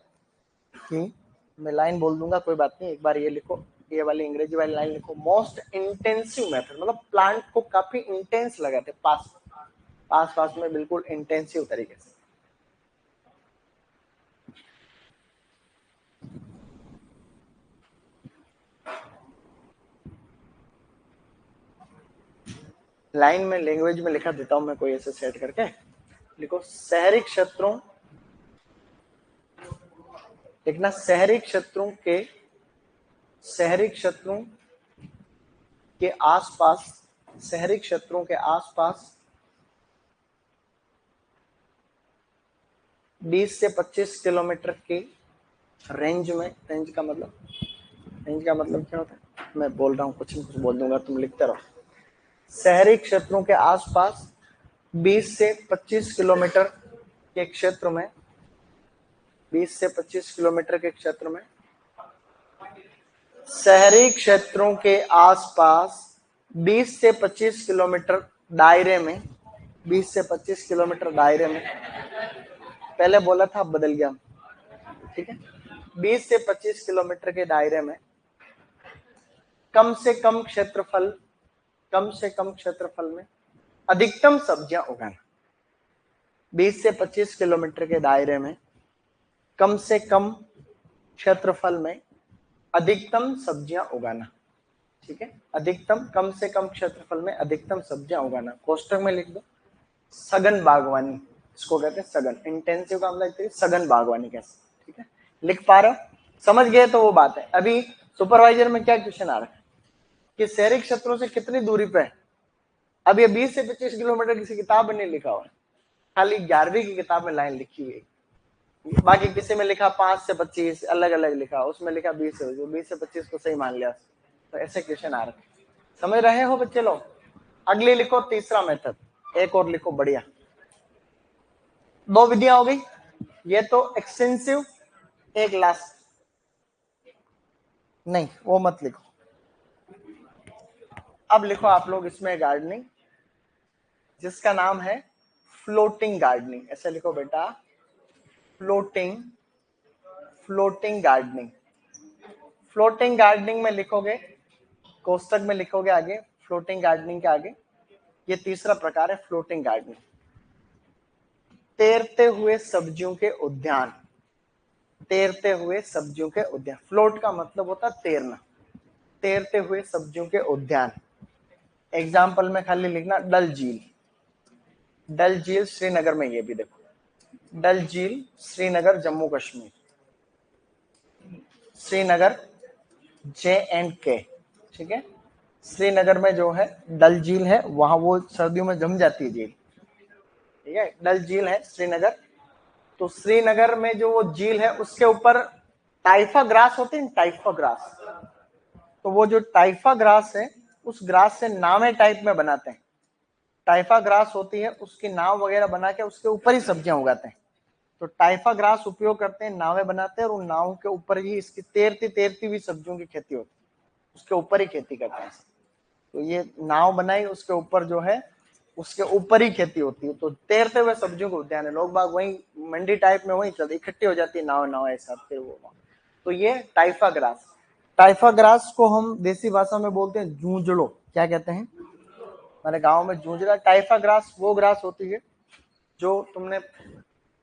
कि मैं लाइन बोल दूंगा, कोई बात नहीं, एक बार ये लिखो, ये वाली अंग्रेजी वाली लाइन लिखो, मोस्ट इंटेंसिव मेथड, मतलब प्लांट को काफी इंटेंस लगाते, पास पास पास में बिल्कुल इंटेंसिव तरीके से। लाइन में लैंग्वेज में लिखा देता हूं मैं, कोई ऐसे सेट करके लिखो, शहरी क्षेत्रों, लिखना शहरी क्षेत्रों के आसपास, शहरी क्षेत्रों के आसपास 20 से 25 किलोमीटर के रेंज में, रेंज का मतलब क्या होता है? मैं बोल रहा हूँ, कुछ न कुछ बोल दूंगा, तुम लिखते रहो। शहरी क्षेत्रों के आसपास 20 से 25 किलोमीटर के क्षेत्र में, 20 से 25 किलोमीटर के क्षेत्र में, शहरी क्षेत्रों के आसपास 20 से 25 किलोमीटर दायरे में, 20 से 25 किलोमीटर दायरे में, पहले बोला था बदल गया, ठीक है, 20 से 25 किलोमीटर के दायरे में कम से कम क्षेत्रफल में अधिकतम सब्जियां उगाना। 20 से 25 किलोमीटर के दायरे में कम से कम क्षेत्रफल में अधिकतम सब्जियां उगाना, ठीक है, अधिकतम, कम से कम क्षेत्रफल में अधिकतम सब्जियां उगाना। कोष्टक में लिख दो सघन बागवानी, इसको कहते हैं सघन। इंटेंसिव का मतलब सघन बागवानी कैसे, ठीक है, लिख पा रहे हो, समझ गए तो वो बात है। अभी सुपरवाइजर में क्या क्वेश्चन आ रहा है कि शहरी क्षेत्रों से कितनी दूरी पे है? अब ये 20 से 25 किलोमीटर किसी किताब में नहीं लिखा हुआ है, खाली 11वीं की किताब में लाइन लिखी हुई है। बाकी किसी में लिखा 5 से 25 अलग अलग लिखा, उसमें लिखा 20 से, जो 20 से 25 को सही मान लिया, तो ऐसे क्वेश्चन आ रहे। समझ रहे हो बच्चे लोग? अगली लिखो तीसरा मेथड, एक और लिखो, बढ़िया। 2 विधियां हो गई, ये तो एक्सटेंसिव, एक लास्ट, नहीं वो मत लिखो। अब लिखो आप लोग इसमें गार्डनिंग, जिसका नाम है फ्लोटिंग गार्डनिंग। ऐसे लिखो बेटा, फ्लोटिंग गार्डनिंग। फ्लोटिंग गार्डनिंग में लिखोगे, कोष्टक में लिखोगे आगे, फ्लोटिंग गार्डनिंग के आगे, ये तीसरा प्रकार है फ्लोटिंग गार्डनिंग। तैरते हुए सब्जियों के उद्यान, तैरते हुए सब्जियों के उद्यान। फ्लोट का मतलब होता है तैरना, तैरते हुए सब्जियों के उद्यान। एग्जाम्पल में खाली लिखना डल झील, डल झील श्रीनगर में, ये भी देखो डल झील श्रीनगर जम्मू कश्मीर, श्रीनगर J&K, ठीक है, श्रीनगर में जो है डल झील है, वहां वो सर्दियों में जम जाती है झील, ठीक है, डल झील है श्रीनगर। तो श्रीनगर में जो वो झील है उसके ऊपर टाइफा ग्रास होते हैं, टाइफा ग्रास, तो वो जो टाइफा ग्रास है उस ग्रास से नावें टाइप में बनाते हैं, टाइफा ग्रास होती है, उसकी नाव वगैरह बना के उसके ऊपर ही सब्जियां उगाते हैं। तो टाइफा ग्रास उपयोग करते हैं, नावें बनाते हैं, और उन नावों के ऊपर ही इसकी तैरती तैरती हुई सब्जियों की खेती होती है, उसके ऊपर ही खेती करते हैं। तो ये नाव बनाई, उसके ऊपर जो है उसके ऊपर ही खेती होती है, तो तैरते हुए सब्जियों को उद्यान है। लोग बाग वही मंडी टाइप में वही चलते, इकट्ठी हो जाती है नाव नाव ऐसा, फिर वो, तो ये टाइफा ग्रास। टाइफा ग्रास को हम देसी भाषा में बोलते हैं जूंजड़ो। क्या कहते हैं? हमारे गांव में जूंजड़ा। टाइफा ग्रास वो ग्रास होती है जो तुमने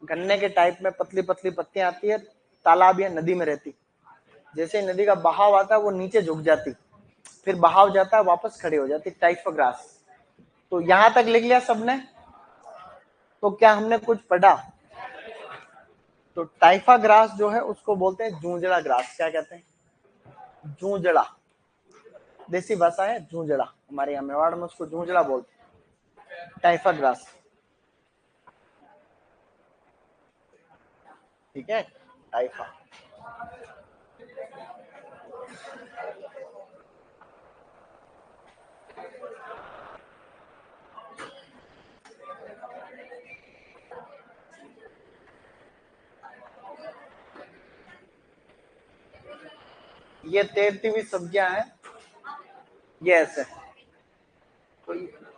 गन्ने के टाइप में पतली पतली पत्तियां आती है, तालाब या नदी में रहती, जैसे नदी का बहाव आता है वो नीचे झुक जाती, फिर बहाव जाता है वापस खड़ी हो जाती, टाइफाग्रास। तो यहां तक लिख लिया सबने? तो क्या हमने कुछ पढ़ा? तो टाइफाग्रास जो है उसको बोलते हैं जूंजड़ा ग्रास। क्या कहते हैं? जूंजड़ा। देसी भाषा है जूंजड़ा, हमारे यहाँ मेवाड़ में उसको जूंजड़ा बोलते हैं, टाइफाग्रास। ठीक है, टाइफा। ये तैरती सब्जियां हैं, ये ऐसे। तो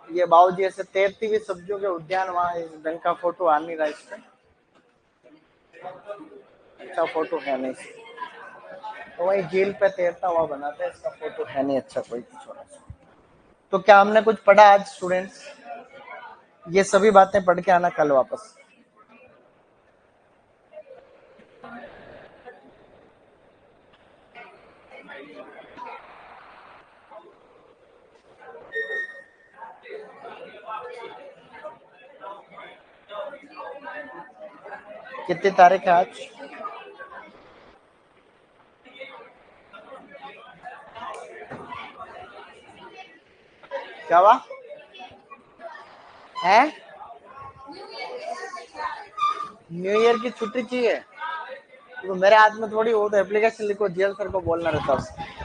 ये बाबूजी ऐसे तैरती हुई सब्जियों के उद्यान, वहां इस ढंग का फोटो आ नहीं रहा इस पे, अच्छा फोटो है नहीं। तो वही झील पे तैरता हुआ बनाते हैं, इसका फोटो है नहीं अच्छा कोई छोटा सा। तो क्या हमने कुछ पढ़ा आज स्टूडेंट्स? ये सभी बातें पढ़ के आना कल वापस। कितनी तारीख है आज? क्या हुआ है? न्यू ईयर की छुट्टी चाहिए तो मेरे हाथ में थोड़ी, हो तो एप्लीकेशन लिखो, जेल सर को बोलना रहता है।